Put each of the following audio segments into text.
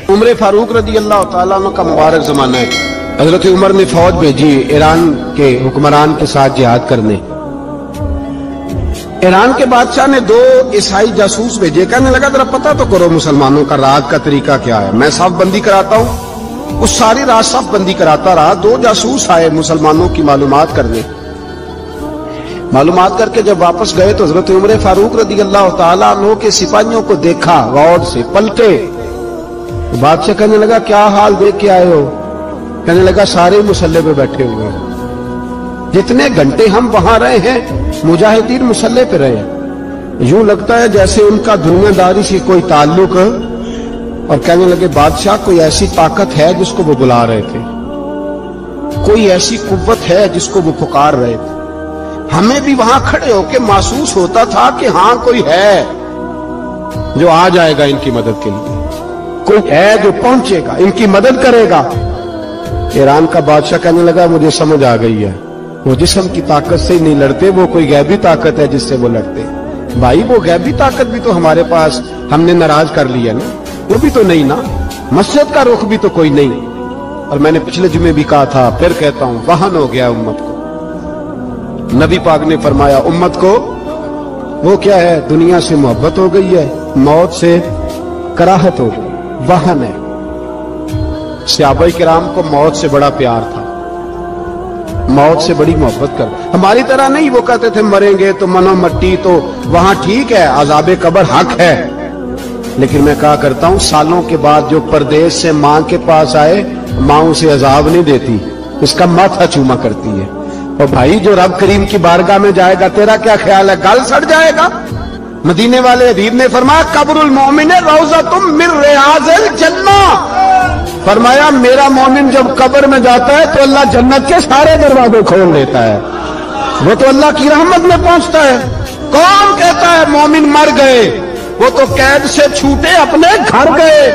عمر فاروق رضی اللہ تعالیٰ عنہ کا مبارک زمانہ ہے. حضرت عمر نے فوج بھیجی ایران کے حکمران کے ساتھ جہاد کرنے. ایران کے بادشاہ نے 2 عیسائی جاسوس بھیجے. کہنے لگا ذرا پتہ تو کرو مسلمانوں کا رات کا طریقہ کیا ہے, میں صف بندی کراتا ہوں. اس ساری رات صف بندی کراتا رہا. 2 جاسوس آئے مسلمانوں کی معلومات کرنے. معلومات کر کے جب واپس گئے تو حضرت عمر فاروق رضی اللہ تعالیٰ عنہ کے سپاہیوں کو دیکھا, غور سے پلٹے. بادشاہ کہنے لگا کیا حال دیکھ کے آئے ہو؟ کہنے لگا سارے مسلح پہ بیٹھے ہوئے ہیں. جتنے گھنٹے ہم وہاں رہے ہیں مجاہدین مسلح پہ رہے ہیں, یوں لگتا ہے جیسے ان کا دنیا داری سے کوئی تعلق. اور کہنے لگے بادشاہ کوئی ایسی طاقت ہے جس کو وہ بلا رہے تھے, کوئی ایسی قوت ہے جس کو وہ پکار رہے تھے. ہمیں بھی وہاں کھڑے ہو کے محسوس ہوتا تھا کہ ہاں کوئی ہے جو آ جائے گا ان کی مدد کے لیے, کوئی ہے جو پہنچے گا ان کی مدد کرے گا. ایران کا بادشاہ کہنے لگا مجھے سمجھ آ گئی ہے, وہ جسم کی طاقت سے ہی نہیں لڑتے, وہ کوئی غیبی طاقت ہے جس سے وہ لڑتے. بھائی وہ غیبی طاقت بھی تو ہمارے پاس ہم نے ناراض کر لیا نا, وہ بھی تو نہیں نا, مسجد کا رخ بھی تو کوئی نہیں. اور میں نے پچھلے جمعے بھی کہا تھا, پھر کہتا ہوں, وہن ہو گیا امت کو. نبی پاک نے فرمایا امت کو وہ کیا ہے, دنیا سے محبت ہو گئی ہے, موت سے کراہت ہو گئی, وہن ہے. صحابہ کرام کو موت سے بڑا پیار تھا, موت سے بڑی محبت کر. ہماری طرح نہیں, وہ کہتے تھے مریں گے تو منو مٹی, تو وہاں ٹھیک ہے عذاب قبر حق ہے, لیکن میں کہا کرتا ہوں سالوں کے بعد جو پردیس سے ماں کے پاس آئے, ماں اسے عذاب نہیں دیتی, اس کا ماتھا چوما کرتی ہے. اور بھائی جو رب کریم کی بارگاہ میں جائے گا تیرا کیا خیال ہے, گل سڑ جائے گا؟ مدینے والے حبیب نے فرمایا قبر المومن روضۃ من ریاض الجنہ. فرمایا میرا مومن جب قبر میں جاتا ہے تو اللہ جنت کے سارے دروازے کھول دیتا ہے, وہ تو اللہ کی رحمت میں پہنچتا ہے. کون کہتا ہے مومن مر گئے, وہ تو قید سے چھوٹے اپنے گھر گئے.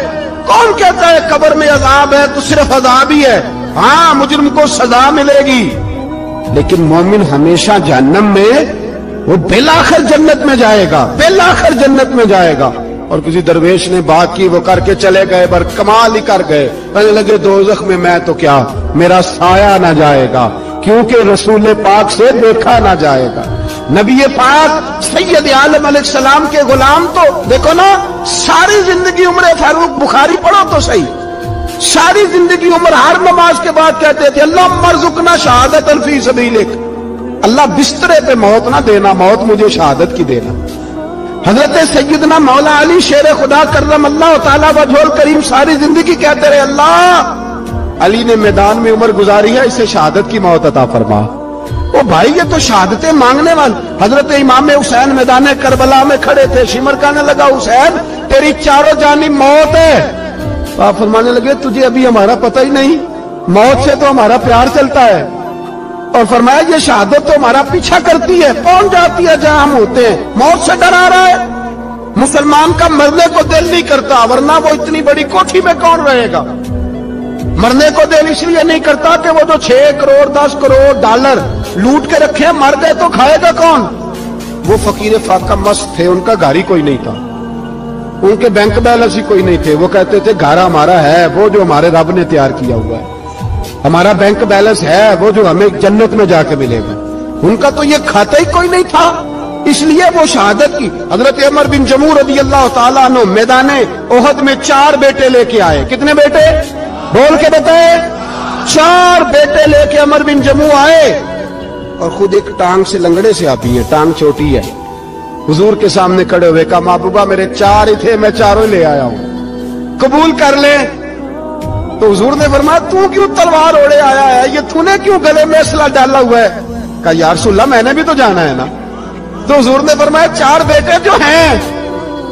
کون کہتا ہے قبر میں عذاب ہے تو صرف عذاب ہی ہے, ہاں مجرم کو سزا ملے گی, لیکن مومن ہمیشہ جہنم میں, وہ بالآخر جنت میں جائے گا, بالآخر جنت میں جائے گا. اور کسی درویش نے بات کی, وہ کر کے چلے گئے, پر کمال ہی کر گئے. کہنے لگے دوزخ میں تو کیا, میرا سایہ نہ جائے گا, کیونکہ رسول پاک سے دیکھا نہ جائے گا. نبی پاک سید عالم علیہ السلام کے غلام تو دیکھو نا, ساری زندگی عمر فاروق بخاری پڑھو تو صحیح, ساری زندگی عمر ہر نماز کے بعد کہتے تھے اللہ مرزقنا شہادت فی سبیلک, اللہ بسترے پہ موت نہ دینا, موت مجھے شہادت کی دینا. حضرت سیدنا مولا علی شیر خدا کرم اللہ تعالیٰ وجہ الکریم ساری زندگی کہتے رہے اللہ علی نے میدان میں عمر گزاری ہے, اسے شہادت کی موت عطا فرما. وہ بھائی یہ تو شہادتیں مانگنے والے. حضرت امام حسین میدان کربلا میں کھڑے تھے, شمر کہنے لگا حسین تیری چاروں جانب موت ہے. آپ فرمانے لگے تجھے ابھی ہمارا پتہ ہی نہیں, موت سے تو ہمارا پیار چلتا ہے. اور فرمایا یہ شہادت تو ہمارا پیچھا کرتی ہے, پہنچ جاتی ہے جہاں ہم ہوتے ہیں. موت سے ڈرا رہا ہے, مسلمان کا مرنے کو دل نہیں کرتا, ورنہ وہ اتنی بڑی کوٹھی میں کون رہے گا. مرنے کو دل اس لیے نہیں کرتا کہ وہ جو 6 کروڑ 10 کروڑ ڈالر لوٹ کے رکھے, مر گئے تو کھائے گا کون. وہ فقیر فاقہ مست تھے, ان کا گھر ہی کوئی نہیں تھا, ان کے بینک بیلنس ہی کوئی نہیں تھے. وہ کہتے تھے گھر ہمارا ہے وہ جو ہمارے رب نے تیار کیا ہوا ہے, ہمارا بینک بیلنس ہے وہ جو ہمیں جنت میں جا کے ملے گا. ان کا تو یہ کھاتا ہی کوئی نہیں تھا, اس لیے وہ شہادت کی. حضرت عمر بن جموع رضی اللہ تعالیٰ عنہ میدان احد میں 4 بیٹے لے کے آئے. کتنے بیٹے بول کے بتائے؟ 4 بیٹے لے کے عمر بن جموع آئے, اور خود ایک ٹانگ سے لنگڑے سے آتی ہے, ٹانگ چھوٹی ہے. حضور کے سامنے کھڑے ہوئے کہا محبوبہ میرے 4 ہی تھے, میں 4 لے آیا ہوں, قبول کر لیں. تو حضور نے فرمایا تو کیوں تلوار اوڑے آیا ہے, یہ تو نے کیوں گلے میں اسلحہ ڈالا ہوا ہے؟ کہا یا رسول اللہ میں نے بھی تو جانا ہے نا. تو حضور نے فرمایا 4 بیٹے جو ہیں.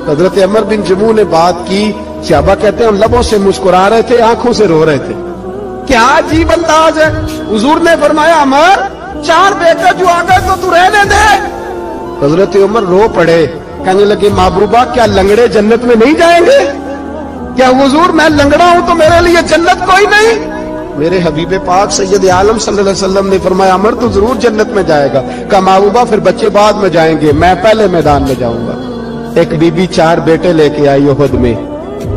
حضرت عمر بن جموع نے بات کی, صحابہ کہتے ہیں ہم لبوں سے مسکرا رہے تھے, آنکھوں سے رو رہے تھے, کیا عجیب انداز ہے. حضور نے فرمایا عمر 4 بیٹے جو آ گئے تو تو رہنے دے. حضرت عمر رو پڑے, کہنے لگے محبوبہ کیا لنگڑے جنت میں نہیں جائیں گے؟ کیا حضور میں لنگڑا ہوں تو میرے لیے جنت کوئی نہیں؟ میرے حبیب پاک سید عالم صلی اللہ علیہ وسلم نے فرمایا عمر تو ضرور جنت میں جائے گا. کہا محبوبہ پھر بچے بعد میں جائیں گے, میں پہلے میدان میں جاؤں گا. ایک بی بی 4 بیٹے لے کے آئی احد میں,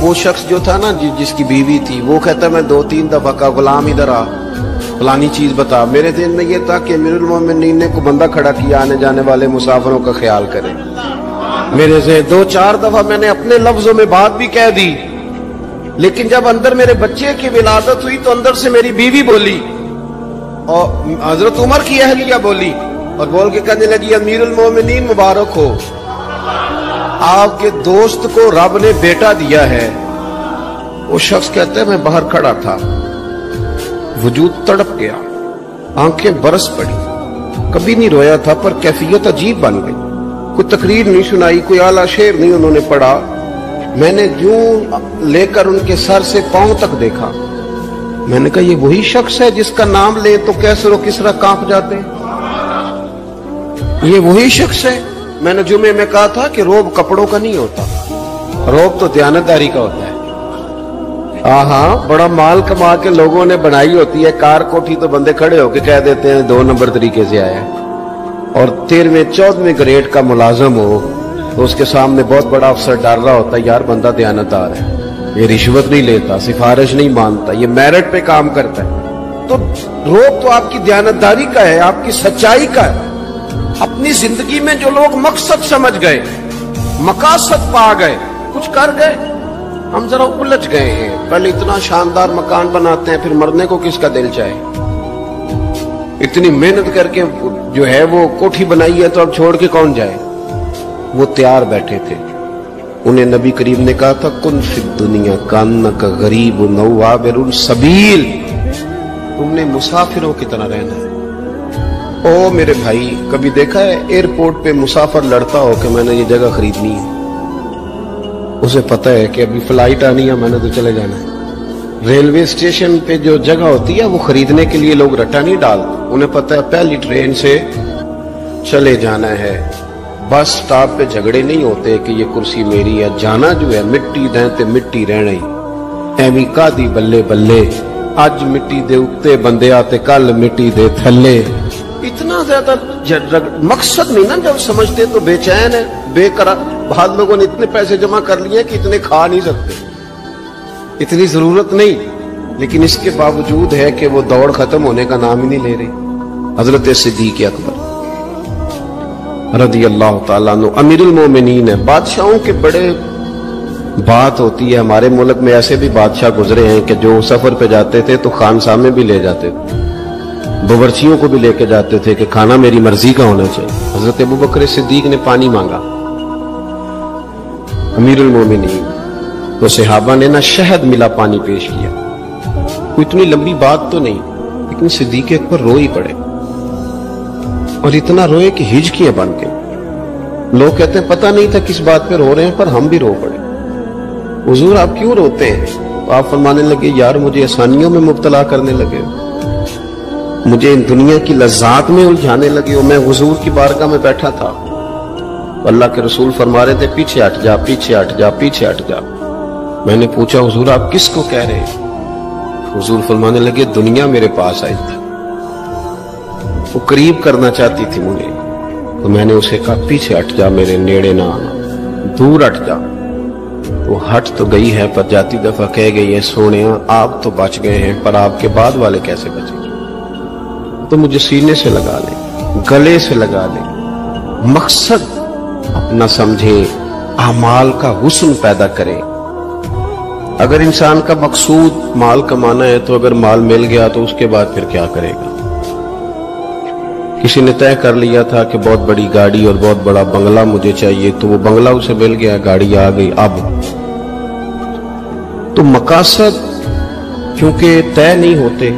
وہ شخص جو تھا نا جس کی بیوی تھی، وہ کہتا میں 2-3 دفعہ کا غلام ادھر آ، فلانی چیز بتا. میرے ذہن میں یہ تھا کہ امیر المومنین نے کو بندہ کھڑا کیا آنے جانے والے مسافروں کا خیال کرے. میرے سے 2-4 دفعہ میں نے اپنے لفظوں میں بات بھی کہہ دی، لیکن جب اندر میرے بچے کی ولادت ہوئی تو اندر سے میری بیوی بولی اور حضرت عمر کی اہلیہ بولی اور بول کے کہنے لگی امیر المومنین مبارک ہو، آپ کے دوست کو رب نے بیٹا دیا ہے. وہ شخص کہتا ہے میں باہر کھڑا تھا، وجود تڑپ گیا، آنکھیں برس پڑی، کبھی نہیں رویا تھا پر کیفیت عجیب بن گئی. کوئی تقریر نہیں سنائی، کوئی اعلیٰ شعر نہیں انہوں نے پڑھا. میں نے یوں لے کر ان کے سر سے پاؤں تک دیکھا. میں نے کہا یہ وہی شخص ہے جس کا نام لے تو کیسر و کسرا کانپ جاتے، یہ وہی شخص ہے. میں نے جمعے میں کہا تھا کہ روب کپڑوں کا نہیں ہوتا، روب تو دیانتداری کا ہوتا ہے. ہاں بڑا مال کما کے لوگوں نے بنائی ہوتی ہے کار کوٹھی، تو بندے کھڑے ہو کے کہہ دیتے ہیں 2 نمبر طریقے سے آیا ہے. اور 13ویں-14ویں گریڈ کا ملازم ہو تو اس کے سامنے بہت بڑا افسر ڈر رہا ہوتا ہے یار بندہ دیانتدار ہے، یہ رشوت نہیں لیتا، سفارش نہیں مانتا، یہ میرٹ پہ کام کرتا ہے. تو روب تو آپ کی دیانتداری کا ہے، آپ کی سچائی کا ہے. اپنی زندگی میں جو لوگ مقصد سمجھ گئے، مقاصد پا گئے، کچھ کر گئے، ہم ذرا الجھ گئے ہیں. پہلے اتنا شاندار مکان بناتے ہیں، پھر مرنے کو کس کا دل چاہے. اتنی محنت کر کے جو ہے وہ کوٹھی بنائی ہے تو اب چھوڑ کے کون جائے. وہ تیار بیٹھے تھے. انہیں نبی کریم نے کہا تھا کن فی الدنیا کانک غریب او عابر السبیل، تم نے مسافروں کی طرح رہنا ہے. او میرے بھائی، کبھی دیکھا ہے ایئرپورٹ پہ مسافر لڑتا ہو کہ میں نے یہ جگہ خریدنی ہے؟ اسے پتہ ہے کہ ابھی فلائٹ آنی ہے، میں نے تو چلے جانا ہے. ریلوے اسٹیشن پہ جو جگہ ہوتی ہے وہ خریدنے کے لیے لوگ رٹا نہیں ڈالتے، انہیں پتہ ہے پہلی ٹرین سے چلے جانا ہے. بس سٹاپ پہ جھگڑے نہیں ہوتے کہ یہ کرسی میری ہے، جانا جو ہے مٹی دیں تے مٹی رہنا ہی. ایویں کادی بلے بلے، اج مٹی دے اتے بندے آتے کل مٹی دے تھلے. اتنا زیادہ مقصد نہیں نا جب سمجھتے تو بے چین ہے، بے قرار. بعض لوگوں نے اتنے پیسے جمع کر لیے کہ اتنے کھا نہیں سکتے، اتنی ضرورت نہیں، لیکن اس کے باوجود ہے کہ وہ دوڑ ختم ہونے کا نام ہی نہیں لے رہی. حضرت صدیق اکبر رضی اللہ تعالیٰ عنہ امیر المومنین ہے. بادشاہوں کے بڑے بات ہوتی ہے. ہمارے ملک میں ایسے بھی بادشاہ گزرے ہیں کہ جو سفر پہ جاتے تھے تو خانسامے میں بھی لے جاتے تھے، باورچیوں کو بھی لے کے جاتے تھے کہ کھانا میری مرضی کا ہونا چاہیے. حضرت ابوبکر صدیق نے پانی مانگا، امیر المومنین، تو صحابہ نے نہ شہد ملا پانی پیش کیا. کوئی اتنی لمبی بات تو نہیں، لیکن صدیق اکبر رو ہی پڑے، اور اتنا روئے کہ ہجکیاں بن کے. لوگ کہتے ہیں پتہ نہیں تھا کس بات پہ رو رہے ہیں، پر ہم بھی رو پڑے. حضور آپ کیوں روتے ہیں؟ تو آپ فرمانے لگے یار مجھے آسانیوں میں مبتلا کرنے لگے، مجھے ان دنیا کی لذات میں الجھانے لگے ہو. میں حضور کی بارگاہ میں بیٹھا تھا، اللہ کے رسول فرما رہے تھے پیچھے ہٹ جا، پیچھے ہٹ جا، پیچھے ہٹ جا. میں نے پوچھا حضور آپ کس کو کہہ رہے ہیں؟ حضور فرمانے لگے دنیا میرے پاس آئی تھی، وہ قریب کرنا چاہتی تھی مجھے، تو میں نے اسے کہا پیچھے ہٹ جا، میرے نیڑے نہ آنا، دور ہٹ جا. وہ ہٹ تو گئی ہے پر جاتی دفعہ کہہ گئی ہے سونیا آپ تو بچ گئے ہیں، پر آپ کے بعد والے کیسے بچیں گے؟ تو مجھے سینے سے لگا لے، گلے سے لگا لے، مقصد اپنا سمجھے، اعمال کا حسن پیدا کرے. اگر انسان کا مقصود مال کمانا ہے تو اگر مال مل گیا تو اس کے بعد پھر کیا کرے گا؟ کسی نے طے کر لیا تھا کہ بہت بڑی گاڑی اور بہت بڑا بنگلہ مجھے چاہیے، تو وہ بنگلہ اسے مل گیا، گاڑی آ گئی. اب تو مقاصد کیونکہ طے نہیں ہوتے،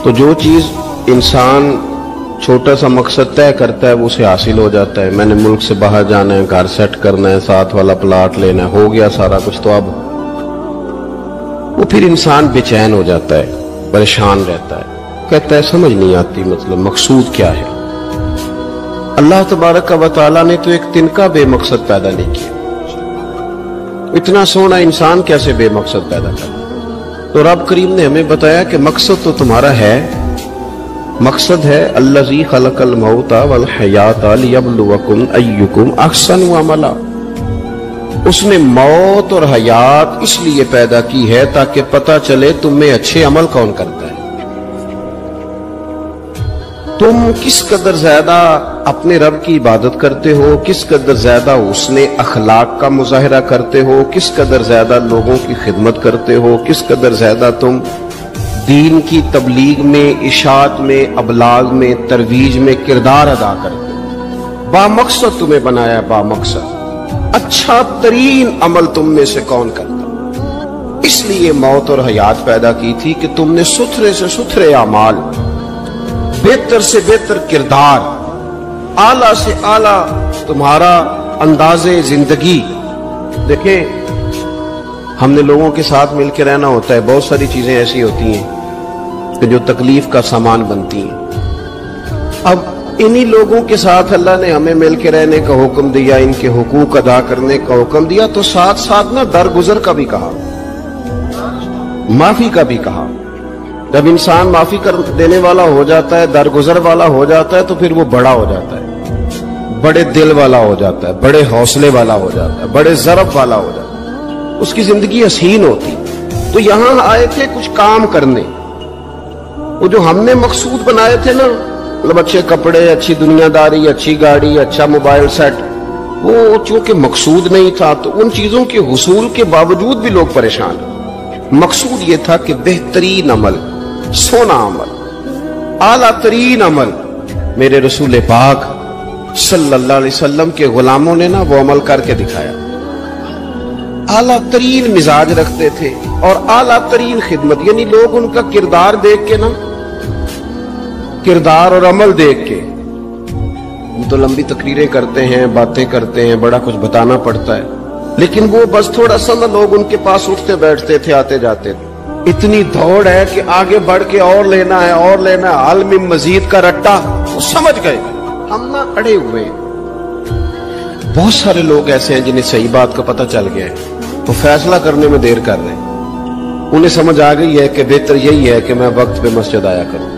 تو جو چیز انسان چھوٹا سا مقصد طے کرتا ہے وہ اسے حاصل ہو جاتا ہے. میں نے ملک سے باہر جانا ہے، گھر سیٹ کرنا ہے، ساتھ والا پلاٹ لینا ہے، ہو گیا سارا کچھ. تو اب وہ پھر انسان بے چین ہو جاتا ہے، پریشان رہتا ہے، کہتا ہے سمجھ نہیں آتی مطلب مقصود کیا ہے. اللہ تبارک و تعالیٰ نے تو ایک تنکا بے مقصد پیدا نہیں کیا. اتنا سونا انسان کیسے بے مقصد پیدا کرتا؟ تو رب کریم نے ہمیں بتایا کہ مقصد تو تمہارا ہے. مقصد ہے الذی خلق الموت والحیات لیبلوکم ایکم احسن عملا. اس نے موت اور حیات اس لیے پیدا کی ہے تاکہ پتہ چلے تم میں اچھے عمل کون کرتا ہے، تم کس قدر زیادہ اپنے رب کی عبادت کرتے ہو، کس قدر زیادہ حسن اخلاق کا مظاہرہ کرتے ہو، کس قدر زیادہ لوگوں کی خدمت کرتے ہو، کس قدر زیادہ تم دین کی تبلیغ میں، اشاعت میں، ابلاغ میں، ترویج میں کردار ادا کرتے ہو۔ بامقصد تمہیں بنایا، بامقصد اچھا ترین عمل تم میں سے کون کرتا، اس لیے موت اور حیات پیدا کی تھی کہ تم نے ستھرے سے ستھرے اعمال، بہتر سے بہتر کردار، اعلیٰ سے اعلیٰ تمہارا انداز زندگی۔ دیکھیں، ہم نے لوگوں کے ساتھ مل کے رہنا ہوتا ہے، بہت ساری چیزیں ایسی ہوتی ہیں کہ جو تکلیف کا سامان بنتی ہیں۔ اب انہی لوگوں کے ساتھ اللہ نے ہمیں مل کے رہنے کا حکم دیا، ان کے حقوق ادا کرنے کا حکم دیا، تو ساتھ ساتھ نا درگزر کا بھی کہا، معافی کا بھی کہا۔ جب انسان معافی کر دینے والا ہو جاتا ہے، درگزر والا ہو جاتا ہے، تو پھر وہ بڑا ہو جاتا ہے، بڑے دل والا ہو جاتا ہے، بڑے حوصلے والا ہو جاتا ہے، بڑے ضرب والا ہو جاتا ہے، اس کی زندگی حسین ہوتی۔ تو یہاں آئے تھے کچھ کام کرنے، وہ جو ہم نے مقصود بنائے تھے نا، مطلب اچھے کپڑے، اچھی دنیا داری، اچھی گاڑی، اچھا موبائل سیٹ، وہ چونکہ مقصود نہیں تھا تو ان چیزوں کے حصول کے باوجود بھی لوگ پریشان ہیں۔ مقصود یہ تھا کہ بہترین عمل، سونا عمل، اعلیٰ ترین عمل، میرے رسول پاک صلی اللہ علیہ وسلم کے غلاموں نے نا وہ عمل کر کے دکھایا۔ اعلیٰ ترین مزاج رکھتے تھے اور اعلیٰ ترین خدمت، یعنی لوگ ان کا کردار دیکھ کے نا، کردار اور عمل دیکھ کے، ہم تو لمبی تقریریں کرتے ہیں، باتیں کرتے ہیں، بڑا کچھ بتانا پڑتا ہے، لیکن وہ بس تھوڑا سا نا لوگ ان کے پاس اٹھتے بیٹھتے تھے، آتے جاتے تھے۔ اتنی دوڑ ہے کہ آگے بڑھ کے اور لینا ہے، اور لینا ہے، عالم مزید کا رٹا، وہ سمجھ گئے ہم نہ اڑے ہوئے ہیں۔ بہت سارے لوگ ایسے ہیں جنہیں صحیح بات کا پتہ چل گیا ہے، وہ فیصلہ کرنے میں دیر کر رہے ہیں۔ انہیں سمجھ آ گئی ہے کہ بہتر یہی ہے کہ میں وقت پہ مسجد آیا کروں،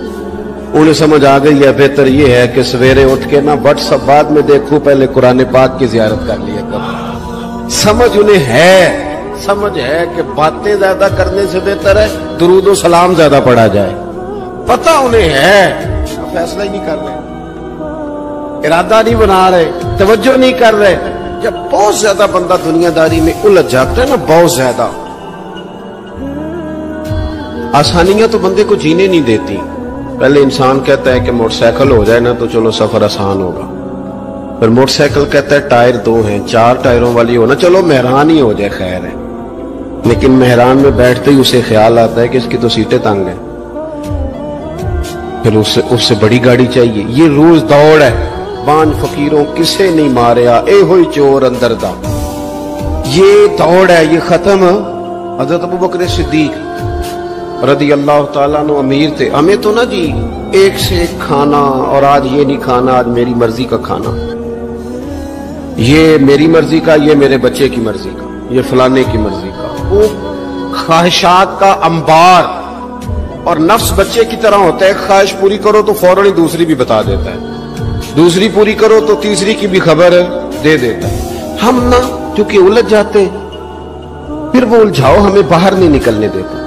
انہیں سمجھ آ گئی ہے بہتر یہ ہے کہ سویرے اٹھ کے نا واٹس ایپ بعد میں دیکھوں، پہلے قرآن پاک کی زیارت کر لیا کروں۔ سمجھ انہیں ہے، سمجھ ہے کہ باتیں زیادہ کرنے سے بہتر ہے درود و سلام زیادہ پڑھا جائے، پتہ انہیں ہے، فیصلہ ہی نہیں کر رہے، ارادہ نہیں بنا رہے، توجہ نہیں کر رہے۔ جب بہت زیادہ بندہ دنیا داری میں الجھ جاتا ہے نا، بہت زیادہ، آسانیاں تو بندے کو جینے نہیں دیتی۔ پہلے انسان کہتا ہے کہ موٹر سائیکل ہو جائے نا تو چلو سفر آسان ہوگا، پھر موٹر سائیکل کہتا ہے ٹائر 2 ہیں، 4 ٹائروں والی ہونا، چلو مہران ہی ہو جائے خیر ہے، لیکن مہران میں بیٹھتے ہی اسے خیال آتا ہے کہ اس کی تو سیٹیں تنگ ہیں، پھر اس سے بڑی گاڑی چاہیے۔ یہ روز دوڑ ہے، بانج فقیروں کسے نہیں ماریا، اے ہوئی چور اندر دا، یہ دوڑ ہے، یہ ختم۔ حضرت ابوبکر صدیق رضی اللہ تعالیٰ عنہ امیر تھے، ہمیں تو نا جی ایک سے ایک کھانا، اور آج یہ نہیں کھانا، آج میری مرضی کا کھانا، یہ میری مرضی کا، یہ میرے بچے کی مرضی کا، یہ فلانے کی مرضی کا، وہ خواہشات کا انبار۔ اور نفس بچے کی طرح ہوتا ہے، خواہش پوری کرو تو فوراً ہی دوسری بھی بتا دیتا ہے، دوسری پوری کرو تو تیسری کی بھی خبر دے دیتا ہے۔ ہم نا چونکہ الجھ جاتے ہیں، پھر وہ الجھاؤ ہمیں باہر نہیں نکلنے دیتے۔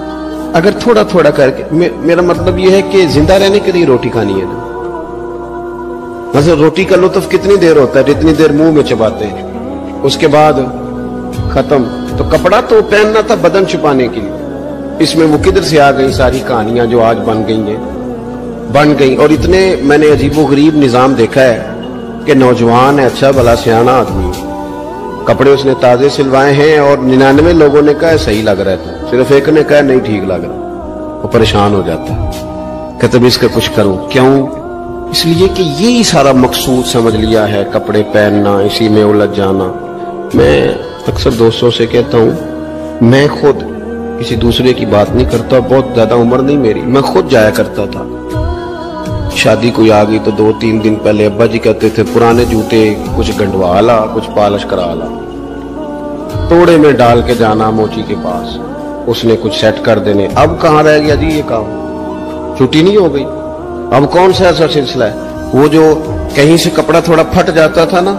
اگر تھوڑا تھوڑا کر کے، میرا مطلب یہ ہے کہ زندہ رہنے کے لیے روٹی کھانی ہے نا، مثلا روٹی کا لطف کتنی دیر ہوتا ہے، جتنی دیر منہ میں چباتے ہیں، اس کے بعد ختم۔ تو کپڑا تو پہننا تھا بدن چھپانے کے لیے، اس میں وہ کدھر سے آ گئی ساری کہانیاں جو آج بن گئی۔ اور اتنے میں نے عجیب و غریب نظام دیکھا ہے کہ نوجوان ہے، اچھا بھلا سیانا آدمی، کپڑے اس نے تازے سلوائے ہیں اور 99 لوگوں نے کہا صحیح لگ رہا ہے، صرف ایک نے کہا نہیں ٹھیک لگ رہا، وہ پریشان ہو جاتا ہے، کہتے بھی اس کا کچھ کروں۔ کیوں؟ اس لیے کہ یہی سارا مقصود سمجھ لیا ہے، کپڑے پہننا، اسی میں الجھ جانا۔ میں اکثر دوستوں سے کہتا ہوں، میں خود کسی دوسرے کی بات نہیں کرتا، بہت زیادہ عمر نہیں میری، میں خود جایا کرتا تھا، شادی کوئی آ گئی تو 2-3 دن پہلے ابا جی کہتے تھے پرانے جوتے کچھ گنڈوا لا، کچھ پالش کرا لا، توڑے میں ڈال کے جانا موچی کے پاس، اس نے کچھ سیٹ کر دینے۔ اب کہاں رہ گیا جی یہ کام، چھٹی نہیں ہو گئی، اب کون سا ایسا سلسلہ ہے؟ وہ جو کہیں سے کپڑا تھوڑا پھٹ جاتا تھا نا،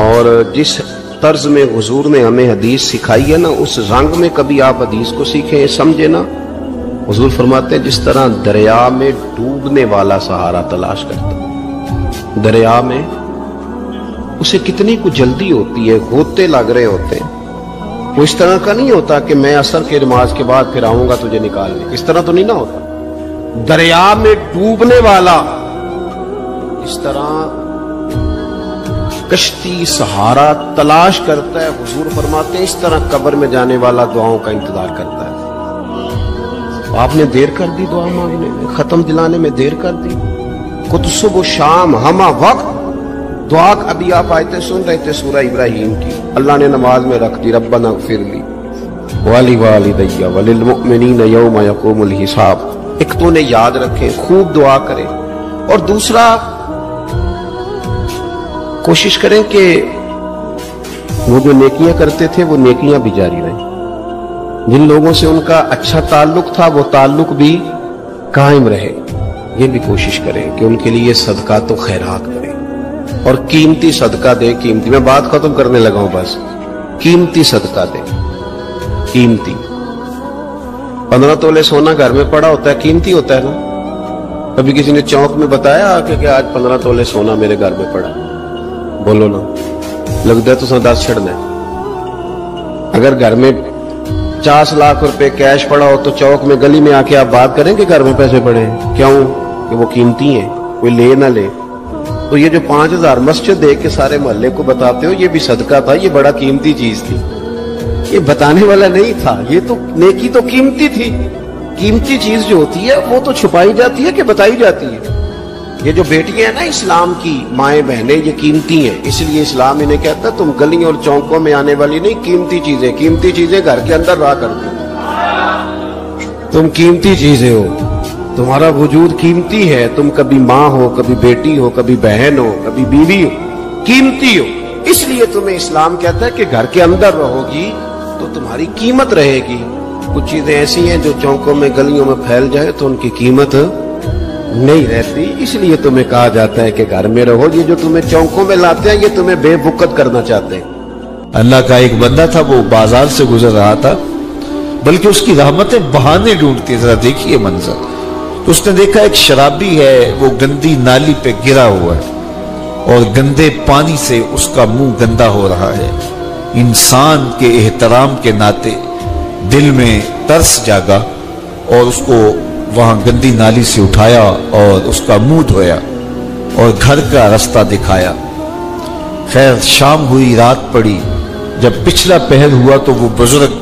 اور جس طرز میں حضور نے ہمیں حدیث سکھائی ہے نا، اس رنگ میں کبھی آپ حدیث کو سیکھیں، سمجھے نا۔ حضور فرماتے ہیں جس طرح دریا میں ڈوبنے والا سہارا تلاش کرتا، دریا میں اسے کتنی کو جلدی ہوتی ہے، غوطے لگ رہے ہوتے ہیں، وہ اس طرح کا نہیں ہوتا کہ میں عصر کے نماز کے بعد پھر آؤں گا تجھے نکالنے، اس طرح تو نہیں نہ ہوتا۔ دریا میں ڈوبنے والا اس طرح کشتی سہارا تلاش کرتا ہے، حضور فرماتے ہیں اس طرح قبر میں جانے والا دعاؤں کا انتظار کرتا ہے۔ آپ نے دیر کر دی دعا مانگنے میں، ختم دلانے میں دیر کر دی، خود صبح شام ہمہ وقت دعا۔ ابھی آپ آیتیں سن رہے تھے سورہ ابراہیم کی، اللہ نے نماز میں رکھ دی، ربنا اغفر لی وَلِوَالِدَيَّ وَلِلْمُؤْمِنِينَ يَوْمَ يَقُومُ الْحِسَابُ۔ ایک تو نے یاد رکھیں، خوب دعا کریں، اور دوسرا کوشش کریں کہ وہ جو نیکیاں کرتے تھے وہ نیکیاں بھی جاری رہیں، جن لوگوں سے ان کا اچھا تعلق تھا وہ تعلق بھی قائم رہے، یہ بھی کوشش کریں کہ ان کے لیے صدقات و خیرات کریں، اور قیمتی صدقہ دیں۔ قیمتی، میں بات ختم کرنے لگا ہوں، بس قیمتی صدقہ دیں، قیمتی۔ 15 تولے سونا گھر میں پڑا ہوتا ہے، قیمتی ہوتا ہے نا۔ کبھی کسی نے چوک میں بتایا کہ آج 15 تولے سونا میرے گھر میں پڑا، بولو نا، لگتا ہے تو 10 چھڑنا ہے۔ اگر گھر میں 50 لاکھ روپے کیش پڑا ہو تو چوک میں گلی میں آ کے آپ بات کریں کہ گھر میں پیسے پڑے ہیں، کیوں؟ کہ وہ قیمتی ہیں، کوئی لے نہ لے۔ تو یہ جو 5000 مسجد دے کے سارے محلے کو بتاتے ہو، یہ بھی صدقہ تھا، یہ بڑا قیمتی چیز تھی، یہ بتانے والا نہیں تھا، یہ تو نیکی تو قیمتی تھی۔ قیمتی چیز جو ہوتی ہے وہ تو چھپائی جاتی ہے کہ بتائی جاتی ہے۔ یہ جو بیٹیاں ہیں نا اسلام کی، مائیں بہنیں، یہ قیمتی ہیں، اس لیے اسلام انہیں کہتا ہے تم گلیوں اور چوکوں میں آنے والی نہیں، قیمتی چیزیں، قیمتی چیزیں گھر کے اندر رہا کرتی، تم قیمتی چیزیں ہو، تمہارا وجود قیمتی ہے، تم کبھی ماں ہو، کبھی بیٹی ہو، کبھی بہن ہو، کبھی بیوی ہو، قیمتی ہو، اس لیے تمہیں اسلام کہتا ہے کہ گھر کے اندر رہو گی تو تمہاری قیمت رہے گی۔ کچھ چیزیں ایسی ہیں جو چوکوں میں گلیوں میں پھیل جائے تو ان کی قیمت نہیں رہتی، اس لیے تمہیں کہا جاتا ہے کہ گھر میں رہو۔ یہ جو تمہیں چوکوں میں لاتے ہیں یہ تمہیں بے وقت کرنا چاہتے ہیں۔ اللہ کا ایک بندہ تھا، وہ بازار سے گزر رہا تھا، بلکہ اس کی رحمتیں بہانے ڈھونڈتی، ذرا دیکھیے منظر۔ تو اس نے دیکھا ایک شرابی ہے، وہ گندی نالی پہ گرا ہوا ہے اور گندے پانی سے اس کا منہ گندا ہو رہا ہے۔ انسان کے احترام کے ناطے دل میں ترس جاگا اور اس کو وہاں گندی نالی سے اٹھایا اور اس کا منہ دھویا اور گھر کا رستہ دکھایا۔ خیر شام ہوئی، رات پڑی، جب پچھلا پہر ہوا تو وہ بزرگ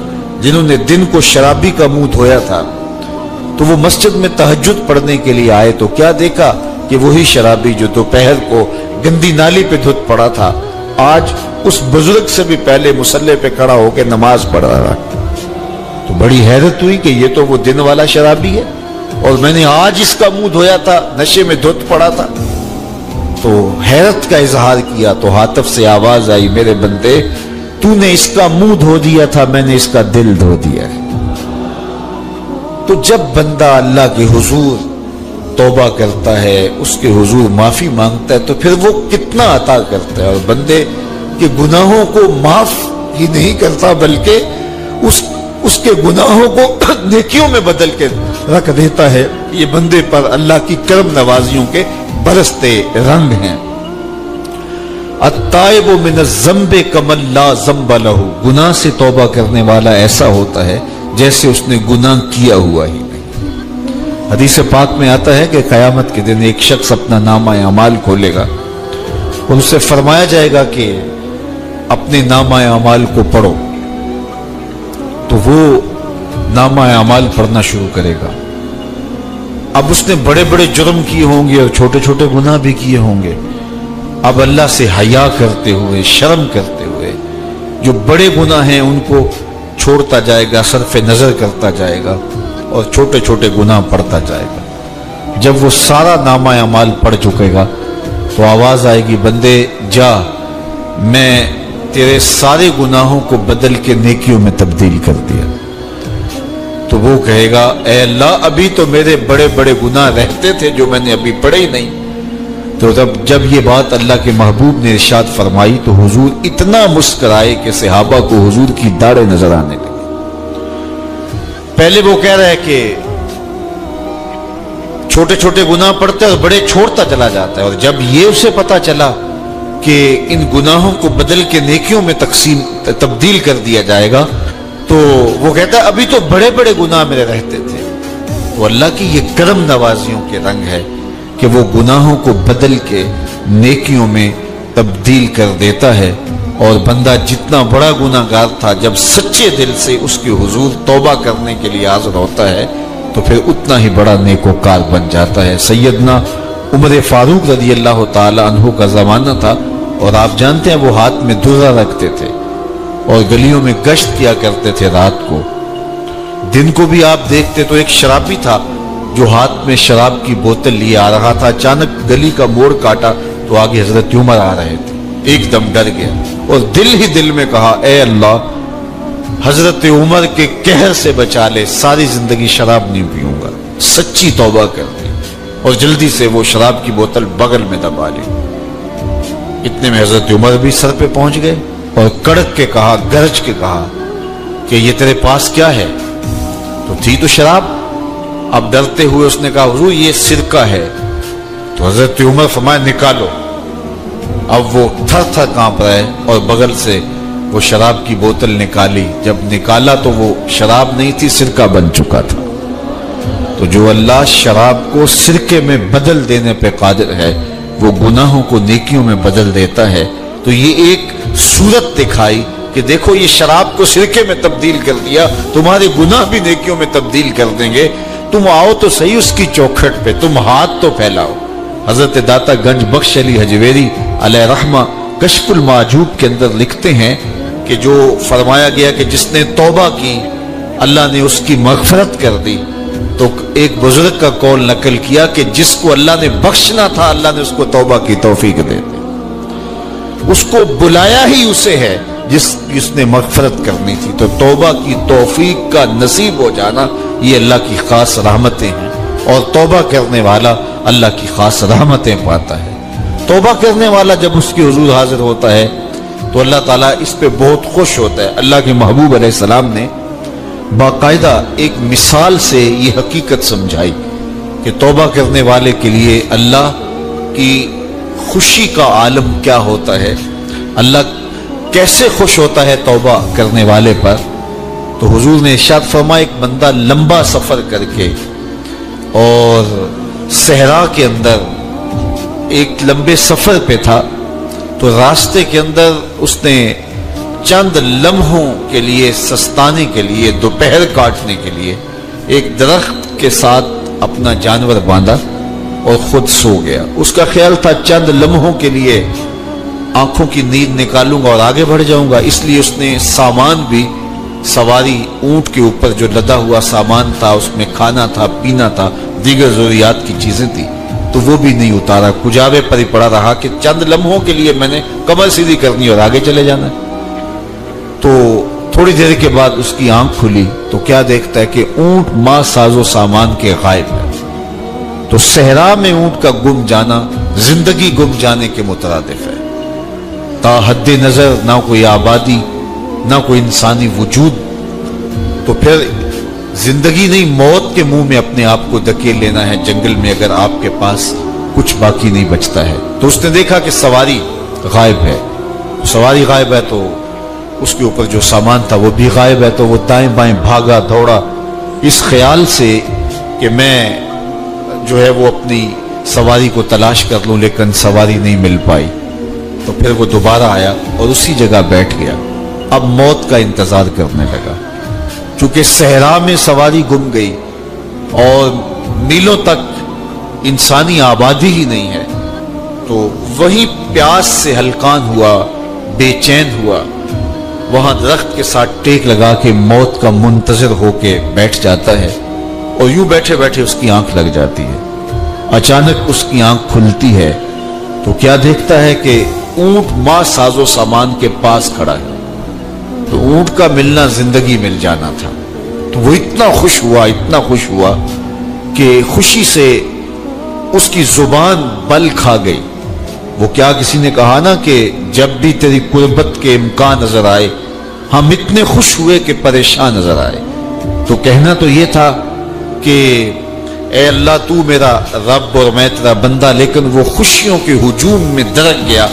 جنہوں نے دن کو شرابی کا منہ دھویا تھا تو وہ مسجد میں تہجد پڑھنے کے لیے آئے تو کیا دیکھا کہ وہی شرابی جو دوپہر کو گندی نالی پہ دھت پڑا تھا آج اس بزرگ سے بھی پہلے مصلی پہ کھڑا ہو کے نماز پڑھ رہا۔ تو بڑی حیرت ہوئی کہ یہ تو وہ دن والا شرابی ہے اور میں نے آج اس کا منہ دھویا تھا، نشے میں دھت پڑا تھا۔ تو حیرت کا اظہار کیا تو حاطف سے آواز آئی، میرے بندے تو نے اس کا منہ دھو دیا تھا، میں نے اس کا دل دھو دیا ہے۔ تو جب بندہ اللہ کے حضور توبہ کرتا ہے، اس کے حضور معافی مانگتا ہے تو پھر وہ کتنا عطا کرتا ہے، اور بندے کے گناہوں کو معاف ہی نہیں کرتا بلکہ اس کے گناہوں کو نیکیوں میں بدل کے رکھ دیتا ہے۔ یہ بندے پر اللہ کی کرم نوازیوں کے برستے رنگ ہیں۔ التائب من الذنب کمن لا ذنب لہ، گناہ سے توبہ کرنے والا ایسا ہوتا ہے جیسے اس نے گناہ کیا ہوا ہی نہیں۔ حدیث پاک میں آتا ہے کہ قیامت کے دن ایک شخص اپنا نامہ اعمال کھولے گا اور اسے فرمایا جائے گا کہ اپنے نامہ اعمال کو پڑھو، تو وہ نامہ اعمال پڑھنا شروع کرے گا۔ اب اس نے بڑے بڑے جرم کیے ہوں گے اور چھوٹے چھوٹے گناہ بھی کیے ہوں گے، اب اللہ سے حیا کرتے ہوئے، شرم کرتے ہوئے جو بڑے گناہ ہیں ان کو چھوڑتا جائے گا، صرف نظر کرتا جائے گا اور چھوٹے چھوٹے گناہ پڑھتا جائے گا۔ جب وہ سارا نامہ اعمال پڑھ چکے گا تو آواز آئے گی، بندے جا، میں تیرے سارے گناہوں کو بدل کے نیکیوں میں تبدیل کر دیا۔ تو وہ کہے گا، اے اللہ ابھی تو میرے بڑے بڑے گناہ رہتے تھے جو میں نے ابھی پڑھے ہی نہیں۔ تو جب یہ بات اللہ کے محبوب نے ارشاد فرمائی تو حضور اتنا مسکرائے کہ صحابہ کو حضور کی داڑھیں نظر آنے لگی۔ پہلے وہ کہہ رہا ہے کہ چھوٹے چھوٹے گناہ پڑتے اور بڑے چھوڑتا چلا جاتا ہے، اور جب یہ اسے پتا چلا کہ ان گناہوں کو بدل کے نیکیوں میں تبدیل کر دیا جائے گا تو وہ کہتا ہے ابھی تو بڑے بڑے گناہ میرے رہتے تھے۔ تو اللہ کی یہ کرم نوازیوں کے رنگ ہے کہ وہ گناہوں کو بدل کے نیکیوں میں تبدیل کر دیتا ہے، اور بندہ جتنا بڑا گناہ گار تھا جب سچے دل سے اس کے حضور توبہ کرنے کے لیے حاضر ہوتا ہے تو پھر اتنا ہی بڑا نیکوکار بن جاتا ہے۔ سیدنا عمر فاروق رضی اللہ تعالی عنہ کا زمانہ تھا، اور آپ جانتے ہیں وہ ہاتھ میں درہ رکھتے تھے اور گلیوں میں گشت کیا کرتے تھے رات کو۔ دن کو بھی آپ دیکھتے تو ایک شرابی تھا جو ہاتھ میں شراب کی بوتل لیے آ رہا تھا، اچانک گلی کا موڑ کاٹا تو آگے حضرت عمر آ رہے تھے، ایک دم ڈر گیا اور دل ہی دل میں کہا اے اللہ حضرت عمر کے قہر سے بچا لے، ساری زندگی شراب نہیں پیوں گا، سچی توبہ کر دی اور جلدی سے وہ شراب کی بوتل بغل میں دبا لی۔ اتنے میں حضرت عمر بھی سر پہ پہنچ گئے اور کڑک کے کہا، گرج کے کہا کہ یہ تیرے پاس کیا ہے؟ تو تھی تو شراب۔ اب ڈرتے ہوئے اس نے کہا حضور یہ سرکہ ہے۔ تو حضرت عمر فرمایا نکالو۔ اب وہ تھر تھر کانپ رہے اور بغل سے وہ شراب کی بوتل نکالی، جب نکالا تو وہ شراب نہیں تھی، سرکہ بن چکا تھا۔ تو جو اللہ شراب کو سرکے میں بدل دینے پہ قادر ہے وہ گناہوں کو نیکیوں میں بدل دیتا ہے۔ تو یہ ایک صورت دکھائی کہ دیکھو یہ شراب کو سرکے میں تبدیل کر دیا، تمہارے گناہ بھی نیکیوں میں تبدیل کر دیں گے، تم آؤ تو صحیح اس کی چوکھٹ پہ، تم ہاتھ تو پھیلاؤ۔ حضرت داتا گنج بخش علی حجویری علیہ رحمہ کشف المعجوب کے اندر لکھتے ہیں کہ جو فرمایا گیا کہ جس نے توبہ کی اللہ نے اس کی مغفرت کر دی، تو ایک بزرگ کا قول نقل کیا کہ جس کو اللہ نے بخشنا تھا اللہ نے اس کو توبہ کی توفیق دے دی، اس کو بلایا ہی اسے ہے جس نے مغفرت کرنی تھی۔ تو توبہ کی توفیق کا نصیب ہو جانا یہ اللہ کی خاص رحمتیں ہیں، اور توبہ کرنے والا اللہ کی خاص رحمتیں پاتا ہے۔ توبہ کرنے والا جب اس کے حضور حاضر ہوتا ہے تو اللہ تعالیٰ اس پہ بہت خوش ہوتا ہے۔ اللہ کے محبوب علیہ السلام نے باقاعدہ ایک مثال سے یہ حقیقت سمجھائی کہ توبہ کرنے والے کے لیے اللہ کی خوشی کا عالم کیا ہوتا ہے، اللہ کیسے خوش ہوتا ہے توبہ کرنے والے پر۔ تو حضور نے ارشاد فرمایا ایک بندہ لمبا سفر کر کے اور صحرا کے اندر ایک لمبے سفر پہ تھا، تو راستے کے اندر اس نے چند لمحوں کے لیے سستانے کے لیے، دوپہر کاٹنے کے لیے ایک درخت کے ساتھ اپنا جانور باندھا اور خود سو گیا۔ اس کا خیال تھا چند لمحوں کے لیے آنکھوں کی نیند نکالوں گا اور آگے بڑھ جاؤں گا، اس لیے اس نے سامان بھی سواری اونٹ کے اوپر جو لدا ہوا سامان تھا، اس میں کھانا تھا، پینا تھا، دیگر ضروریات کی چیزیں تھی، تو وہ بھی نہیں اتارا، کجاوے پر ہی پڑا رہا کہ چند لمحوں کے لیے میں نے کمر سیدھی کرنی اور آگے چلے جانا ہے۔ تو تھوڑی دیر کے بعد اس کی آنکھ کھلی تو کیا دیکھتا ہے کہ اونٹ ماں ساز و سامان کے غائب ہے۔ تو صحرا میں اونٹ کا گم جانا زندگی گم جانے کے مترادف ہے۔ تا حد نظر نہ کوئی آبادی، نہ کوئی انسانی وجود، تو پھر زندگی نہیں موت کے منہ میں اپنے آپ کو دھکیل لینا ہے جنگل میں اگر آپ کے پاس کچھ باقی نہیں بچتا ہے۔ تو اس نے دیکھا کہ سواری غائب ہے، سواری غائب ہے تو اس کے اوپر جو سامان تھا وہ بھی غائب ہے، تو وہ دائیں بائیں بھاگا دوڑا اس خیال سے کہ میں جو ہے وہ اپنی سواری کو تلاش کر لوں، لیکن سواری نہیں مل پائی۔ تو پھر وہ دوبارہ آیا اور اسی جگہ بیٹھ گیا، اب موت کا انتظار کرنے لگا۔ چونکہ صحرا میں سواری گم گئی اور میلوں تک انسانی آبادی ہی نہیں ہے، تو وہی پیاس سے ہلکان ہوا، بے چین ہوا، وہاں درخت کے ساتھ ٹیک لگا کے موت کا منتظر ہو کے بیٹھ جاتا ہے، اور یوں بیٹھے بیٹھے اس کی آنکھ لگ جاتی ہے۔ اچانک اس کی آنکھ کھلتی ہے تو کیا دیکھتا ہے کہ اونٹ ماں ساز و سامان کے پاس کھڑا ہے۔ تو اونٹ کا ملنا زندگی مل جانا تھا، تو وہ اتنا خوش ہوا کہ خوشی سے اس کی زبان بل کھا گئی وہ کیا کسی نے کہا نا کہ جب بھی تیری قربت کے امکان نظر آئے ہم اتنے خوش ہوئے کہ پریشان نظر آئے. تو کہنا تو یہ تھا کہ اے اللہ تو میرا رب اور میں تیرا بندہ، لیکن وہ خوشیوں کے ہجوم میں درک گیا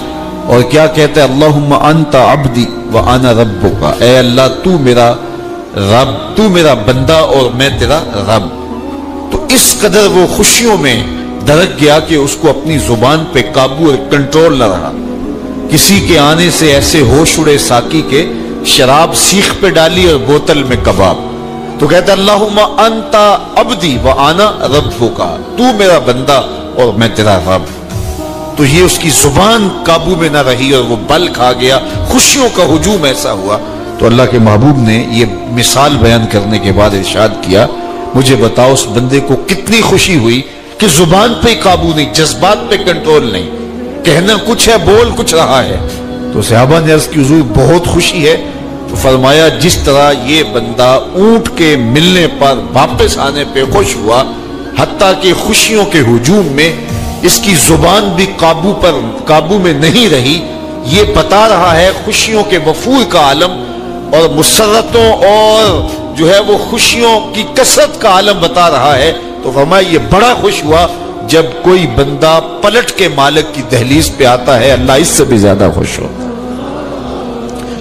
اور کیا کہتا ہے اللہم انت عبدی وانا ربک، اے اللہ تو میرا رب، تو میرا بندہ اور میں تیرا رب. تو اس قدر وہ خوشیوں میں درک گیا کہ اس کو اپنی زبان پہ قابو اور کنٹرول نہ رہا. کسی کے آنے سے ایسے ہوش اڑے ساقی کے، شراب سیخ پہ ڈالی اور بوتل میں کباب. تو کہتا اللہم انت عبدی وانا ربک، تو میرا بندہ اور میں تیرا رب. تو یہ اس کی زبان قابو میں نہ رہی اور وہ بل کھا گیا، خوشیوں کا ہجوم ایسا ہوا. تو اللہ کے محبوب نے یہ مثال بیان کرنے کے بعد ارشاد کیا مجھے بتاؤ اس بندے کو کتنی خوشی ہوئی کہ زبان پہ قابو نہیں، جذبات پہ کنٹرول نہیں، کہنا کچھ ہے بول کچھ رہا ہے. تو صحابہ نے عرض کی حضور بہت خوشی ہے. تو فرمایا جس طرح یہ بندہ اونٹ کے ملنے پر واپس آنے پہ خوش ہوا، حتیٰ کہ خوشیوں کے ہجوم میں اس کی زبان بھی قابو میں نہیں رہی، یہ بتا رہا ہے خوشیوں کے وفور کا عالم اور مسرتوں اور جو ہے وہ خوشیوں کی کثرت کا عالم بتا رہا ہے. تو فرمایا یہ بڑا خوش ہوا جب کوئی بندہ پلٹ کے مالک کی دہلیز پہ آتا ہے، اللہ اس سے بھی زیادہ خوش ہو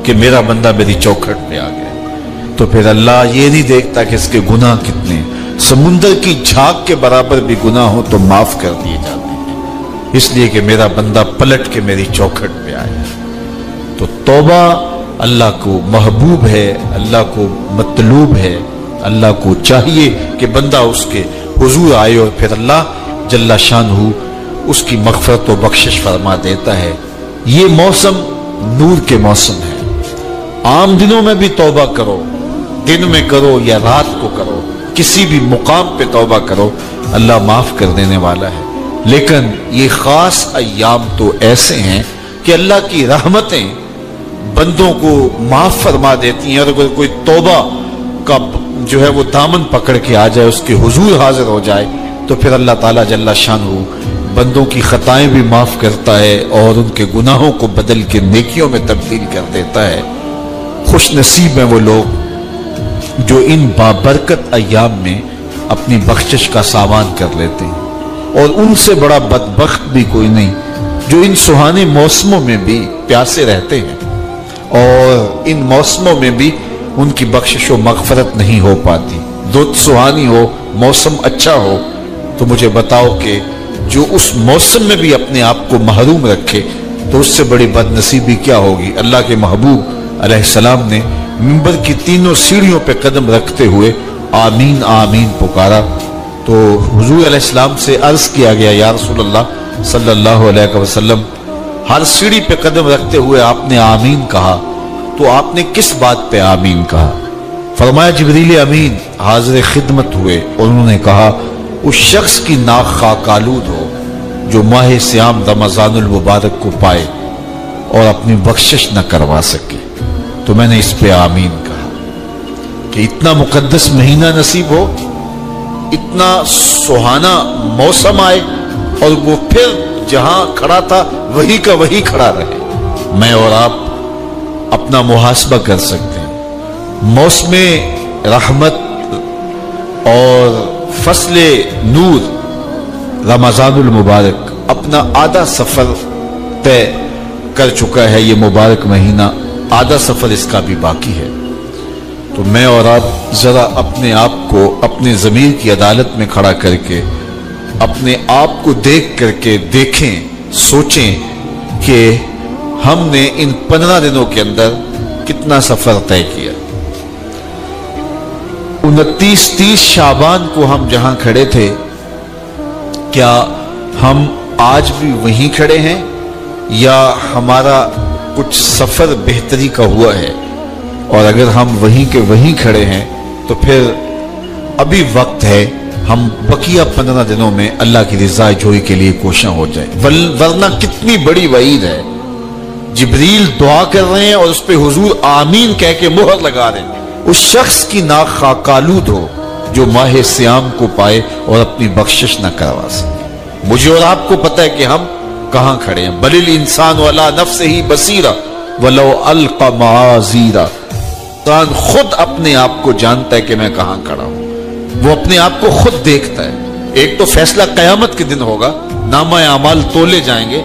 کہ میرا بندہ میری چوکھٹ پہ آ گیا. تو پھر اللہ یہ نہیں دیکھتا کہ اس کے گناہ کتنے، سمندر کی جھاگ کے برابر بھی گناہ ہو تو معاف کر دیے جاتے ہیں، اس لیے کہ میرا بندہ پلٹ کے میری چوکھٹ پہ آیا. تو توبہ اللہ کو محبوب ہے، اللہ کو مطلوب ہے، اللہ کو چاہیے کہ بندہ اس کے حضور آئے اور پھر اللہ جل شانہ اس کی مغفرت و بخشش فرما دیتا ہے. یہ موسم نور کے موسم ہے. عام دنوں میں بھی توبہ کرو، دن میں کرو یا رات کو کرو، کسی بھی مقام پہ توبہ کرو، اللہ معاف کر دینے والا ہے. لیکن یہ خاص ایام تو ایسے ہیں کہ اللہ کی رحمتیں بندوں کو معاف فرما دیتی ہیں، اور اگر کوئی توبہ کا جو ہے وہ دامن پکڑ کے آ جائے، اس کے حضور حاضر ہو جائے، تو پھر اللہ تعالیٰ جل شانہ بندوں کی خطائیں بھی معاف کرتا ہے اور ان کے گناہوں کو بدل کے نیکیوں میں تبدیل کر دیتا ہے. خوش نصیب ہیں وہ لوگ جو ان بابرکت ایام میں اپنی بخشش کا سامان کر لیتے ہیں، اور ان سے بڑا بدبخت بھی کوئی نہیں جو ان سہانے موسموں میں بھی پیاسے رہتے ہیں اور ان موسموں میں بھی ان کی بخشش و مغفرت نہیں ہو پاتی. رت سہانی ہو، موسم اچھا ہو، تو مجھے بتاؤ کہ جو اس موسم میں بھی اپنے آپ کو محروم رکھے تو اس سے بڑی بد نصیبی کیا ہوگی. اللہ کے محبوب علیہ السلام نے منبر کی تینوں سیڑھیوں پہ قدم رکھتے ہوئے آمین آمین پکارا. تو حضور علیہ السلام سے عرض کیا گیا یا رسول اللہ صلی اللہ علیہ وسلم، ہر سیڑھی پہ قدم رکھتے ہوئے آپ نے آمین کہا، تو آپ نے کس بات پہ آمین کہا؟ فرمایا جبریل امین حاضر خدمت ہوئے اور انہوں نے کہا اس شخص کی ناک خاک آلود ہو جو ماہ صیام رمضان المبارک کو پائے اور اپنی بخشش نہ کروا سکے. تو میں نے اس پہ آمین کہا کہ اتنا مقدس مہینہ نصیب ہو، اتنا سہانا موسم آئے اور وہ پھر جہاں کھڑا تھا وہی کا وہی کھڑا رہے. میں اور آپ اپنا محاسبہ کر سکتے ہیں. موسم رحمت اور فصل نور رمضان المبارک اپنا آدھا سفر طے کر چکا ہے. یہ مبارک مہینہ آدھا سفر اس کا بھی باقی ہے. تو میں اور آپ ذرا اپنے آپ کو اپنے ضمیر کی عدالت میں کھڑا کر کے اپنے آپ کو دیکھ کر کے دیکھیں، سوچیں کہ ہم نے ان 15 دنوں کے اندر کتنا سفر طے کیا. 29-30 شعبان کو ہم جہاں کھڑے تھے، کیا ہم آج بھی وہیں کھڑے ہیں یا ہمارا کچھ سفر بہتری کا ہوا ہے؟ اور اگر ہم وہیں کے وہیں کھڑے ہیں تو پھر ابھی وقت ہے ہم بقیہ 15 دنوں میں اللہ کی رضا جوئی کے لیے کوشاں ہو جائیں، ورنہ کتنی بڑی وعید ہے. جبریل دعا کر رہے ہیں اور اس پہ حضور آمین کہہ کے مہر لگا رہے ہیں. اس شخص کی ناک خاک آلود ہو جو ماہ صیام کو پائے اور اپنی بخشش نہ کروا سکے. مجھے اور آپ کو پتہ ہے کہ ہم کہاں کھڑے ہیں. بلل انسان علی نفسہ بصیرہ ولو القی معاذیرہ. انسان خود اپنے آپ کو جانتا ہے کہ میں کہاں کھڑا ہوں. وہ اپنے آپ کو خود دیکھتا ہے. ایک تو فیصلہ قیامت کے دن ہوگا, نامہ اعمال تولے جائیں گے,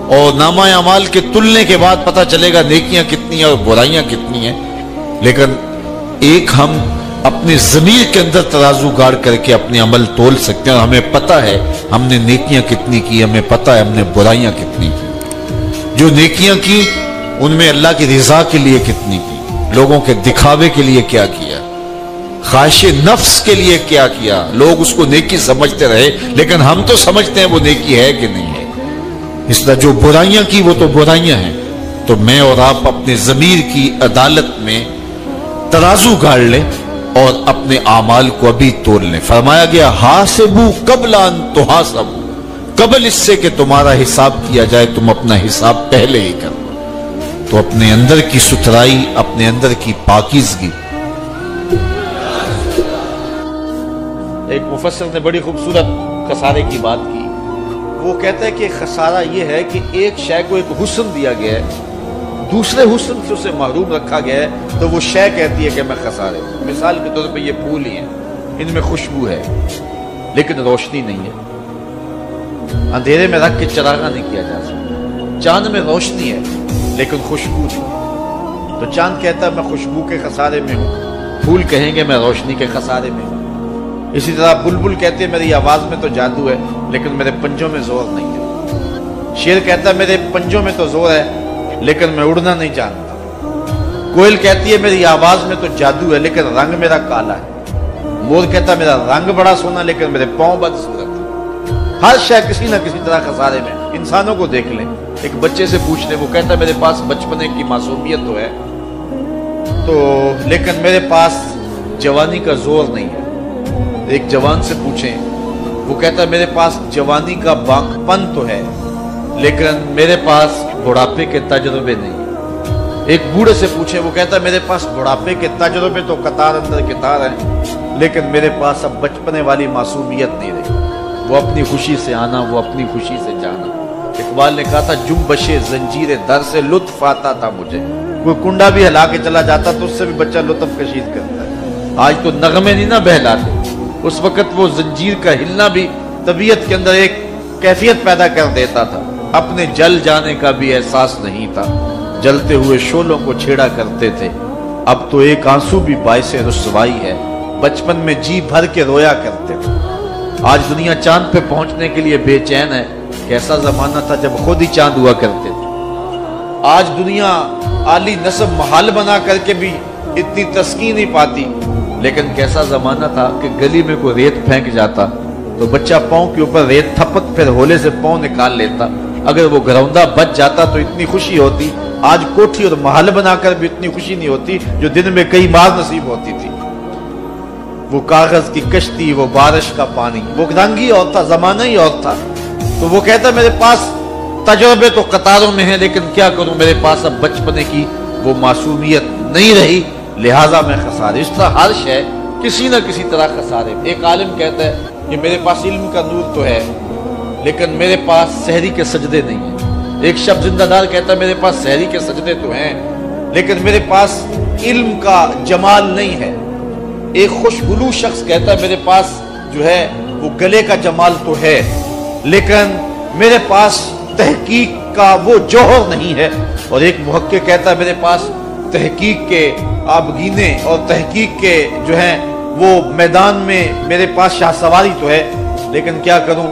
اور نامہ اعمال کے تلنے کے بعد پتہ چلے گا نیکیاں کتنی ہیں اور برائیاں کتنی ہیں. لیکن ایک ہم اپنے ضمیر کے اندر ترازو گاڑ کر کے اپنے عمل تول سکتے ہیں, اور ہمیں پتہ ہے ہم نے نیکیاں کتنی کی, ہمیں پتہ ہے ہم نے برائیاں کتنی کی. جو نیکیاں کی ان میں اللہ کی رضا کے لیے کتنی کی, لوگوں کے دکھاوے کے لیے کیا کیا, خواہش نفس کے لیے کیا کیا. لوگ اس کو نیکی سمجھتے رہے, لیکن ہم تو سمجھتے ہیں وہ نیکی ہے کہ نہیں ہے. اس طرح جو برائیاں کی وہ تو برائیاں ہیں. تو میں اور آپ اپنے ضمیر کی عدالت میں ترازو گاڑ لیں اور اپنے اعمال کو ابھی تول لیں. فرمایا گیا حاسبو قبل ان تحاسبو, قبل اس سے کہ تمہارا حساب کیا جائے تم اپنا حساب پہلے ہی کر لو. تو اپنے اندر کی ستھرائی, اپنے اندر کی پاکیزگی. ایک مفسر نے بڑی خوبصورت خسارے کی بات کی. وہ کہتا ہے کہ خسارہ یہ ہے کہ ایک شے کو ایک حسن دیا گیا ہے, دوسرے حسن سے اسے محروم رکھا گیا ہے, تو وہ شے کہتی ہے کہ میں خسارے. مثال کے طور پہ یہ پھول ہی ہیں, ان میں خوشبو ہے لیکن روشنی نہیں ہے. اندھیرے میں رکھ کے چراغاں نہیں کیا جا سکتا. چاند میں روشنی ہے لیکن خوشبو نہیں. تو چاند کہتا ہے میں خوشبو کے خسارے میں ہوں, پھول کہیں گے میں روشنی کے خسارے میں ہوں. اسی طرح بلبل کہتے ہیں میری آواز میں تو جادو ہے لیکن میرے پنجوں میں زور نہیں ہے. شیر کہتا ہے میرے پنجوں میں تو زور ہے لیکن میں اڑنا نہیں جانتا. کوئل کہتی ہے میری آواز میں تو جادو ہے لیکن رنگ میرا کالا ہے. مور کہتا ہے میرا رنگ بڑا سونا لیکن میرے پاؤں بدصورت ہے. ہر شے کسی نہ کسی طرح خسارے میں. انسانوں کو دیکھ لیں, ایک بچے سے پوچھ لیں, وہ کہتا ہے میرے پاس بچپنے کی معصومیت تو ہے تو لیکن میرے پاس جوانی کا زور نہیں ہے. ایک جوان سے پوچھیں, وہ کہتا ہے میرے پاس جوانی کا بانک پن تو ہے لیکن میرے پاس بڑھاپے کے تجربے نہیں. ایک بوڑھے سے پوچھیں, وہ کہتا ہے میرے پاس بڑھاپے کے تجربے تو قطار اندر قطار ہیں لیکن میرے پاس اب بچپنے والی معصومیت نہیں رہی. وہ اپنی خوشی سے آنا, وہ اپنی خوشی سے جانا. اقبال نے کہا تھا جنبش زنجیر در سے لطف آتا تھا مجھے. کوئی کنڈا بھی ہلا کے چلا جاتا تو اس سے بھی بچہ لطف کشید کرتا ہے. آج تو نغمے نہیں نہ بہلاتے, اس وقت وہ زنجیر کا ہلنا بھی طبیعت کے اندر ایک کیفیت پیدا کر دیتا تھا. اپنے جل جانے کا بھی احساس نہیں تھا, جلتے ہوئے شعلوں کو چھیڑا کرتے تھے. اب تو ایک آنسو بھی باعث رسوائی ہے, بچپن میں جی بھر کے رویا کرتے تھے. آج دنیا چاند پہ پہنچنے کے لیے بے چین ہے. کیسا زمانہ تھا جب خود ہی چاند ہوا کرتے تھے. آج دنیا عالی نصب محل بنا کر کے بھی اتنی تسکین نہیں پاتی, لیکن کیسا زمانہ تھا کہ گلی میں کوئی ریت پھینک جاتا تو بچہ پاؤں کے اوپر ریت تھپک پھر ہولے سے پاؤں نکال لیتا. اگر وہ گروندہ بچ جاتا تو اتنی خوشی ہوتی. آج کوٹھی اور محل بنا کر بھی اتنی خوشی نہیں ہوتی جو دن میں کئی مار نصیب ہوتی تھی. وہ کاغذ کی کشتی, وہ بارش کا پانی, وہ رنگ ہی اور تھا, زمانہ ہی اور تھا. تو وہ کہتا میرے پاس تجربے تو قطاروں میں ہیں لیکن کیا کروں, میرے پاس اب بچپنے کی وہ معصومیت نہیں رہی, لہٰذا میں خسارے. اس طرح ہر شے کسی نہ کسی طرح خسارے. ایک عالم کہتا ہے کہ میرے پاس علم کا نور تو ہے لیکن میرے پاس سحری کے سجدے نہیں ہیں. ایک شب زندہ دار کہتا ہے میرے پاس سحری کے سجدے تو ہیں لیکن میرے پاس علم کا جمال نہیں ہے. ایک خوشگلو شخص کہتا ہے میرے پاس جو ہے وہ گلے کا جمال تو ہے لیکن میرے پاس تحقیق کا وہ جوہر نہیں ہے. اور ایک محقق کہتا ہے میرے پاس تحقیق کے آبگینے اور تحقیق کے جو ہیں وہ میدان میں میرے پاس شاہ سواری تو ہے لیکن کیا کروں,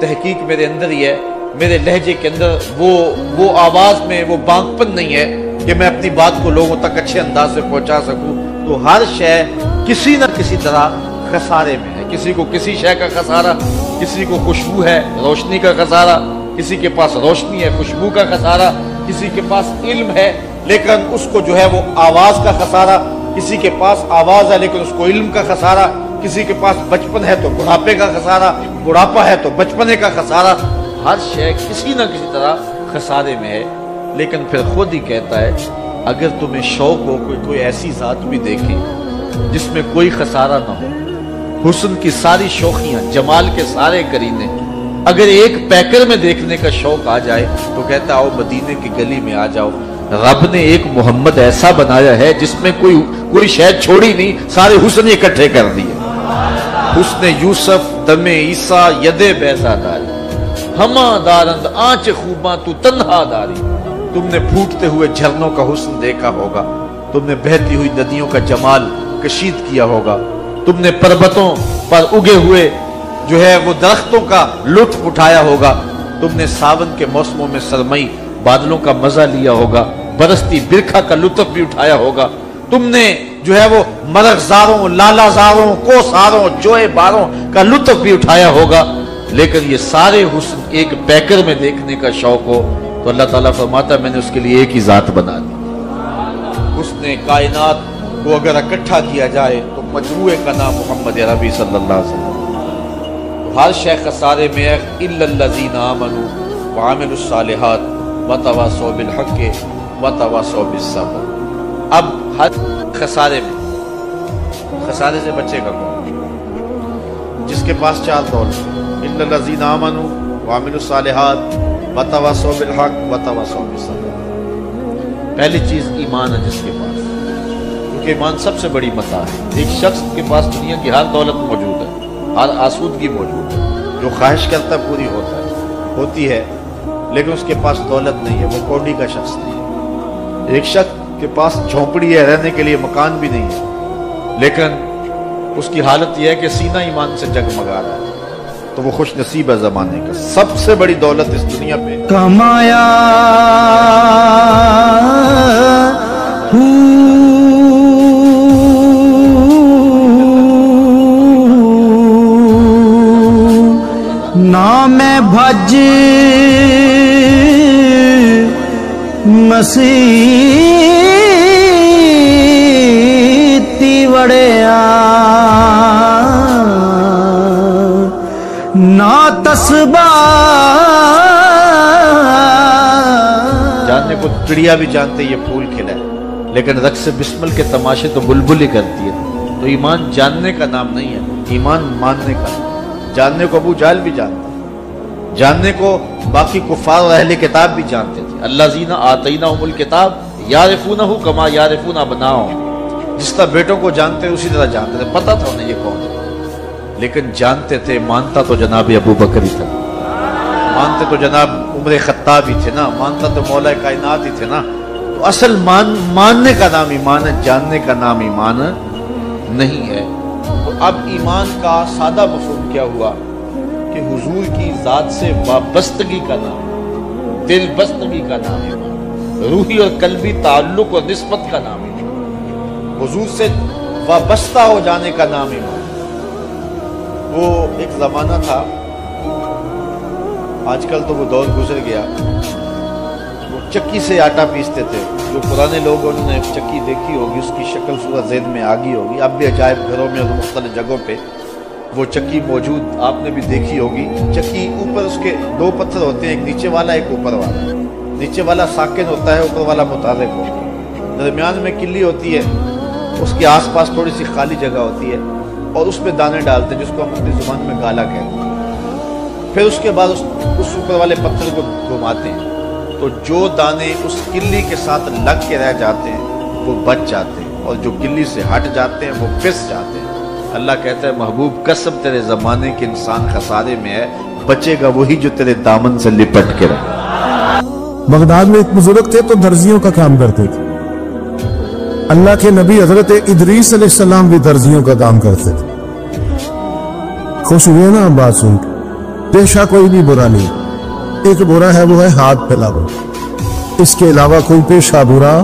تحقیق میرے اندر ہی ہے. میرے لہجے کے اندر وہ آواز میں وہ بانک پن نہیں ہے کہ میں اپنی بات کو لوگوں تک اچھے انداز سے پہنچا سکوں. تو ہر شے کسی نہ کسی طرح خسارے میں ہے. کسی کو کسی شے کا خسارہ, کسی کو خوشبو ہے روشنی کا خسارہ, کسی کے پاس روشنی ہے خوشبو کا خسارہ, کسی کے پاس علم ہے لیکن اس کو جو ہے وہ آواز کا خسارہ, کسی کے پاس آواز ہے لیکن اس کو علم کا خسارہ, کسی کے پاس بچپن ہے تو بڑھاپے کا خسارہ, بڑھاپا ہے تو بچپنے کا خسارہ. ہر شے کسی نہ کسی طرح خسارے میں ہے. لیکن پھر خود ہی کہتا ہے اگر تمہیں شوق ہو کوئی ایسی ذات بھی دیکھے جس میں کوئی خسارہ نہ ہو, حسن کی ساری شوخیاں, جمال کے سارے کرینے, اگر ایک پیکر میں دیکھنے کا شوق آ جائے تو کہتا آؤ مدینے کی گلی میں آ جاؤ، رب نے ایک محمد ایسا بنایا ہے جس میں کوئی شے چھوڑی نہیں، سارے حسن اکٹھے کر دیے۔ حسن یوسف دم عیسیٰ ید بیضا داری، ہما دارند آنچ خوباں تو تنہا داری۔ تم نے پھوٹتے ہوئے جھرنوں کا حسن دیکھا ہوگا، تم نے بہتی ہوئی ندیوں کا جمال کشید کیا ہوگا، تم نے پربتوں پر اگے ہوئے جو ہے وہ درختوں کا لطف اٹھایا ہوگا، تم نے ساون کے موسموں میں سرمئی بادلوں کا مزہ لیا ہوگا، برستی برکھا کا لطف بھی اٹھایا ہوگا، تم نے جو ہے وہ مرغزاروں، لالا زاروں، کوساروں، جوئے باروں کا لطف بھی اٹھایا ہوگا۔ لیکن یہ سارے حسن ایک پیکر میں دیکھنے کا شوق ہو تو اللہ تعالیٰ فرماتا ہے میں نے اس کے لیے ایک ہی ذات بنا دی۔ حسن کائنات کو اگر اکٹھا کیا جائے تو مجموعے کا نام محمد عربی صلی اللہ علیہ وسلم۔ ہر شے خسارے میں الا الذین آمنوا وعملوا الصالحات وتواصوا بالحق وتواصوا بالصبر۔ اب ہر خسارے میں، خسارے سے بچے گا کون؟ جس کے پاس چار دولت، الا الذین آمنوا وعملوا الصالحات وتواصوا بالحق وتواصوا بالصبر۔ پہلی چیز ایمان ہے جس کے پاس، کیونکہ ایمان سب سے بڑی متاع ہے۔ ایک شخص کے پاس دنیا کی ہر دولت موجود ہے، ہر آسودگی موجود ہے، جو خواہش کرتا پوری ہوتی ہے، لیکن اس کے پاس دولت نہیں ہے، وہ کوڑی کا شخص نہیں ہے۔ ایک شخص کے پاس جھونپڑی ہے، رہنے کے لیے مکان بھی نہیں ہے، لیکن اس کی حالت یہ ہے کہ سینہ ایمان سے جگمگا رہا ہے، تو وہ خوش نصیب ہے زمانے کا۔ سب سے بڑی دولت اس دنیا پہ کمایا نام بھج مسیتی وڑیا نا تسبا جاننے کو چڑیا بھی جانتے یہ پھول کھلا ہے، لیکن رقص بسمل کے تماشے تو بلبل ہی کرتی ہے۔ تو ایمان جاننے کا نام نہیں ہے، ایمان ماننے کا نام۔ جاننے کو ابو جہل بھی جانتا، جاننے کو باقی کفار اور اہل کتاب بھی جانتے تھے۔ الذین آتیناہم الکتاب یعرفونہ کما یعرفون ابناءہم، جس طرح بیٹوں کو جانتے اسی طرح جانتے تھے، پتہ تھا انہیں یہ کون ہے، لیکن جانتے تھے، مانتا تو جناب ابو بکر ہی تھا، مانتے تو جناب عمر خطاب ہی تھے نا، مانتا تو مولا کائنات ہی تھے نا۔ تو اصل ماننے کا نام ایمان ہے، جاننے کا نام ایمان نہیں ہے۔ تو اب ایمان کا سادہ مفہوم کیا ہوا کہ حضور کی ذات سے وابستگی کا نام، دل بستگی کا نام ایمان، روحی اور قلبی تعلق اور نسبت کا نام ایمان، حضور سے وابستہ ہو جانے کا نام ایمان۔ وہ ایک زمانہ تھا، آج کل تو وہ دور گزر گیا، وہ چکی سے آٹا پیستے تھے۔ جو پرانے لوگ انہوں نے چکی دیکھی ہوگی، اس کی شکل صورت ذہن میں آ گئی ہوگی۔ اب بھی عجائب گھروں میں اور مختلف جگہوں پہ وہ چکی موجود آپ نے بھی دیکھی ہوگی۔ چکی اوپر اس کے دو پتھر ہوتے ہیں، ایک نیچے والا ایک اوپر والا۔ نیچے والا ساکن ہوتا ہے، اوپر والا متحرک ہوتا ہے۔ درمیان میں کلی ہوتی ہے، اس کے آس پاس تھوڑی سی خالی جگہ ہوتی ہے، اور اس پہ دانے ڈالتے ہیں جس کو ہم اپنی زبان میں گالا کہتے ہیں۔ پھر اس کے بعد اس اوپر والے پتھر کو گھماتے ہیں، تو جو دانے اس کلی کے ساتھ لگ کے رہ جاتے ہیں وہ بچ جاتے ہیں، اور جو کلی سے ہٹ جاتے ہیں وہ پس جاتے ہیں۔ اللہ کہتا ہے محبوب قسم تیرے زمانے کے انسان خسارے میں ہے، بچے گا وہی جو تیرے دامن سے لپٹ کے رہے۔ بغداد میں ایک بزرگ تھے تو درزیوں کا کام کرتے تھے۔ اللہ کے نبی حضرت ادریس علیہ السلام بھی درزیوں کا کام کرتے تھے۔ خوش ہوئے نا بات سن کے؟ پیشہ کوئی بھی برا نہیں، ایک برا ہے وہ ہے ہاتھ پھیلانا، اس کے علاوہ کوئی پیشہ برا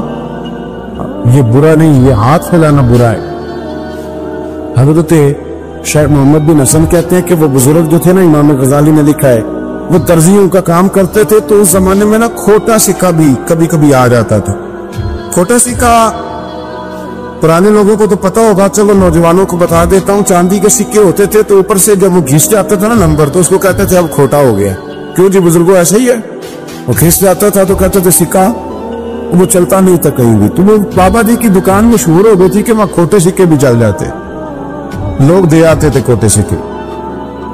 یہ برا نہیں، یہ ہاتھ پھیلانا برا ہے۔ حضرت شیخ محمد بن حسن کہتے ہیں کہ وہ بزرگ جو تھے نا، امام غزالی نے لکھا ہے، وہ درزیوں کا کام کرتے تھے، تو اس زمانے میں نا کھوٹا سکہ بھی کبھی کبھی آ جاتا تھا۔ کھوٹا سکہ پرانے لوگوں کو تو پتہ ہوگا، چلو نوجوانوں کو بتا دیتا ہوں، چاندی کے سکے ہوتے تھے تو اوپر سے جب وہ گھس جاتا تھا نا نمبر، تو اس کو کہتے تھے اب کھوٹا ہو گیا۔ کیوں جی بزرگوں ایسا ہی ہے، وہ گھس جاتا تھا تو کہتے تھے سکہ وہ چلتا نہیں تھا کہیں بھی۔ تو وہ بابا جی کی دکان مشہور ہو گئی تھی کہ وہاں کھوٹے سکے بھی چل جاتے، لوگ دے آتے تھے کھوٹے سکے۔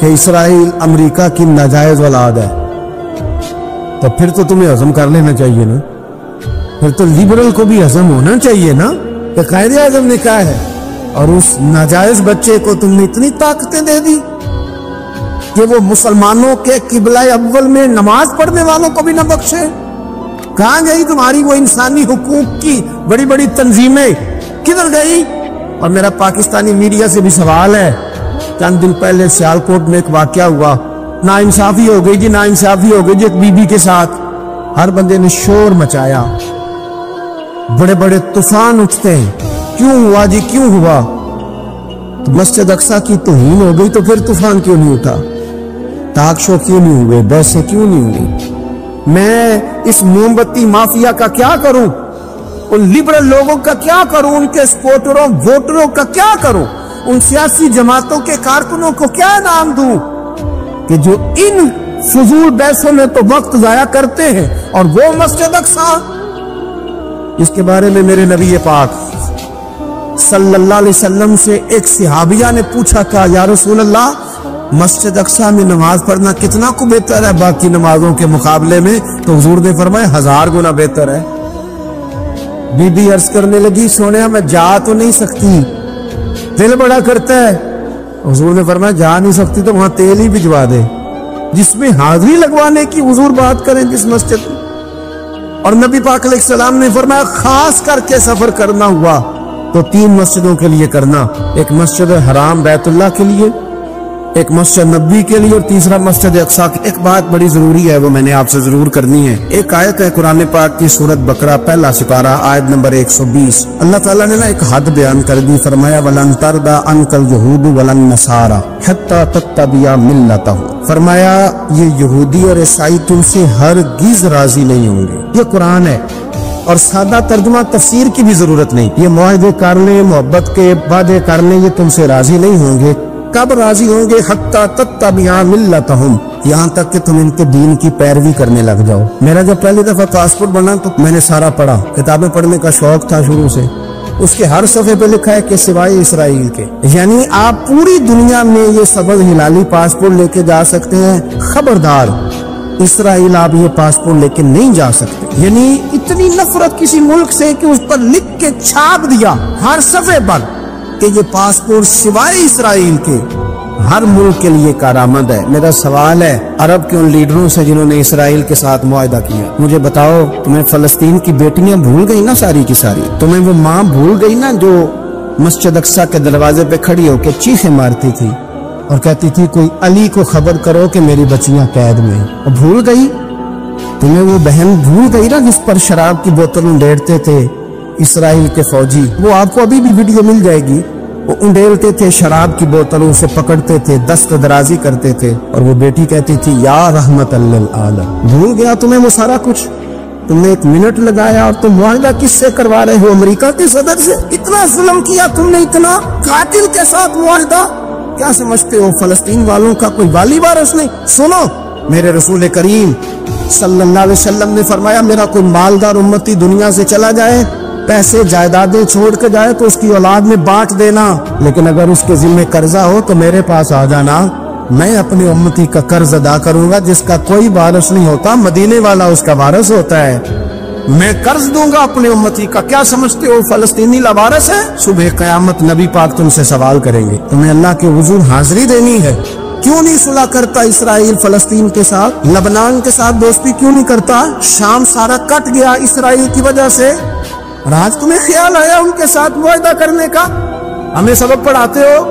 کہ اسرائیل امریکہ کی ناجائز اولاد ہے، تو پھر تو تمہیں ہضم کر لینا چاہیے نا، پھر تو لبرل کو بھی ہضم ہونا چاہیے نا کہ قائد اعظم نے کہا ہے، اور اس ناجائز بچے کو تم نے اتنی طاقتیں دے دی کہ وہ مسلمانوں کے قبلہ اول میں نماز پڑھنے والوں کو بھی نہ بخشے۔ کہاں گئی تمہاری وہ انسانی حقوق کی بڑی بڑی تنظیمیں، کدھر گئی؟ اور میرا پاکستانی میڈیا سے بھی سوال ہے، چند دن پہلے سیالکوٹ میں ایک واقعہ ہوا، ناانصافی ہو گئی جی، ناانصافی ہو گئی جی ایک بی بی کے ساتھ، ہر بندے نے شور مچایا، بڑے بڑے طوفان اٹھتے ہیں، کیوں ہوا جی کیوں ہوا؟ تو مسجد اقصیٰ کی توہین ہو گئی تو پھر طوفان کیوں نہیں اٹھا؟ ٹاک شو کیوں نہیں ہوئے؟ بحثیں کیوں نہیں ہوئی؟ میں اس موم بتی مافیا کا کیا کروں؟ ان لبرل لوگوں کا کیا کروں؟ ان کے سپورٹروں ووٹروں کا کیا کروں؟ ان سیاسی جماعتوں کے کارکنوں کو کیا نام دوں کہ جو ان فضول بحثوں میں تو وقت ضائع کرتے ہیں، اور وہ مسجد اقصیٰ اس کے بارے میں میرے نبی پاک صلی اللہ علیہ وسلم سے ایک صحابیہ نے پوچھا، کہا یا رسول اللہ مسجد اقصیٰ میں نماز پڑھنا کتنا کو بہتر ہے باقی نمازوں کے مقابلے میں؟ تو حضور نے فرمایا 1000 گنا بہتر ہے۔ بی بی عرض کرنے لگی، سونیا میں جا تو نہیں سکتی، دل بڑا کرتا ہے۔ حضور نے فرمایا جا نہیں سکتی تو وہاں تیل ہی بھجوا دے، جس میں حاضری لگوانے کی حضور بات کریں جس مسجد میں۔ اور نبی پاک علیہ السلام نے فرمایا خاص کر کے سفر کرنا ہوا تو 3 مسجدوں کے لیے کرنا، ایک مسجد حرام بیت اللہ کے لیے، ایک مسجد نبی کے لیے، اور تیسرا مسجد اقصیٰ کی۔ ایک بات بڑی ضروری ہے، وہ میں نے آپ سے ضرور کرنی ہے۔ ایک آیت ہے قرآن پاک کی سورۃ بقرہ پہلا سپارہ آیت نمبر 120، اللہ تعالیٰ نے ایک حد بیان کر دی، فرمایا وَلَن تَرْضَىٰ عَنْكَ الْيَهُودُ وَلَا النَّصَارَىٰ حَتَّىٰ تَتَّبِعَ مِلَّتَهُمْ، فرمایا یہ یہودی اور عیسائی تم سے ہرگز راضی نہیں ہوں گے۔ یہ قرآن ہے، اور سادہ ترجمہ تفسیر کی بھی ضرورت نہیں۔ یہ معاہدے کر لیں، محبت کے وعدے کر لیں، یہ تم سے راضی نہیں ہوں گے۔ کب راضی ہوں گے؟ حتی تتبع ملتہم، یہاں تک کہ تم ان کے دین کی پیروی کرنے لگ جاؤ۔ میرا جب پہلی دفعہ پاسپورٹ بنا تو میں نے سارا پڑھا، کتابیں پڑھنے کا شوق تھا شروع سے۔ اس کے ہر صفحے پہ لکھا ہے کہ سوائے اسرائیل کے، یعنی آپ پوری دنیا میں یہ سبز ہلالی پاسپورٹ لے کے جا سکتے ہیں، خبردار اسرائیل آپ یہ پاسپورٹ لے کے نہیں جا سکتے۔ یعنی اتنی نفرت کسی ملک سے کہ اس پر لکھ کے چھاپ دیا ہر صفحے پر کہ یہ پاسپورٹ سوائے اسرائیل کے ہر ملک کے لیے کارآمد ہے۔ میرا سوال ہے عرب کے ان لیڈروں سے جنہوں نے اسرائیل کے ساتھ معاہدہ کیا، مجھے بتاؤ تمہیں فلسطین کی بیٹیاں بھول گئی نا ساری کی ساری؟ تمہیں وہ ماں بھول گئی نا جو مسجد اقصیٰ کے دروازے پہ کھڑی ہو کے چیخیں مارتی تھی اور کہتی تھی کوئی علی کو خبر کرو کہ میری بچیاں قید میں ہیں؟ اور بھول گئی؟ تمہیں وہ بہن بھول گئی نا جس پر شراب کی بوتل انڈیڑتے تھے اسرائیل کے فوجی؟ وہ آپ کو ابھی بھی ویڈیو مل جائے گی، وہ انڈیلتے تھے شراب کی بوتلوں سے، پکڑتے تھے، دست درازی کرتے تھے، اور وہ بیٹی کہتی تھی یا رحمت للعالم۔ بھول گیا تمہیں وہ سارا کچھ؟ تم نے 1 منٹ لگایا اور تم معاہدہ کس سے کروا رہے ہو؟ امریکہ کے صدر سے؟ اتنا ظلم کیا تم نے، اتنا قاتل کے ساتھ معاہدہ؟ کیا سمجھتے ہو فلسطین والوں کا کوئی والی وارث نہیں؟ سنو، میرے رسول کریم صلی اللہ علیہ وسلم نے فرمایا میرا کوئی مالدار امتی دنیا سے چلا جائے، پیسے جائیدادیں چھوڑ کے جائے تو اس کی اولاد میں بانٹ دینا، لیکن اگر اس کے ذمہ قرضہ ہو تو میرے پاس آ جانا، میں اپنے امتی کا قرض ادا کروں گا۔ جس کا کوئی وارث نہیں ہوتا مدینے والا اس کا وارث ہوتا ہے، میں قرض دوں گا اپنے امتی کا۔ کیا سمجھتے ہو فلسطینی لاوارث ہے؟ صبح قیامت نبی پاک تم سے سوال کریں گے، تمہیں اللہ کے حضور حاضری دینی ہے۔ کیوں نہیں صلح کرتا اسرائیل فلسطین کے ساتھ؟ لبنان کے ساتھ دوستی کیوں نہیں کرتا؟ شام سارا کٹ گیا اسرائیل کی وجہ سے، اور آج تمہیں خیال آیا ان کے ساتھ معاہدہ کرنے کا؟ ہمیں سبق پڑھاتے ہو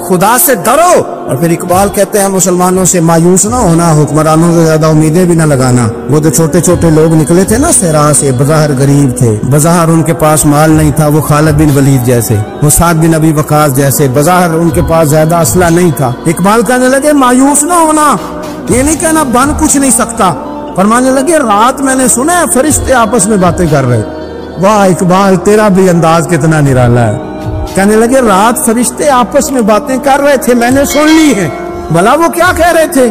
خدا سے ڈرو، اور پھر اقبال کہتے ہیں مسلمانوں سے مایوس نہ ہونا، حکمرانوں سے زیادہ امیدیں بھی نہ لگانا۔ وہ جو چھوٹے چھوٹے لوگ نکلے تھے نا صحرا سے، بظاہر غریب تھے، بظاہر ان کے پاس مال نہیں تھا، وہ خالد بن ولید جیسے، وہ سعد بن ابی وقاص جیسے، بظاہر ان کے پاس زیادہ اسلحہ نہیں تھا۔ اقبال کہنے لگے مایوس نہ ہونا، یہ نہیں کہنا بن کچھ نہیں سکتا، فرمانے لگے رات میں نے سنا ہے فرشتے آپس میں باتیں کر رہے۔ واہ اقبال تیرا بھی انداز کتنا نرالا ہے۔ کہنے لگے رات فرشتے آپس میں باتیں کر رہے تھے، میں نے سن لی ہے۔ بھلا وہ کیا کہہ رہے تھے؟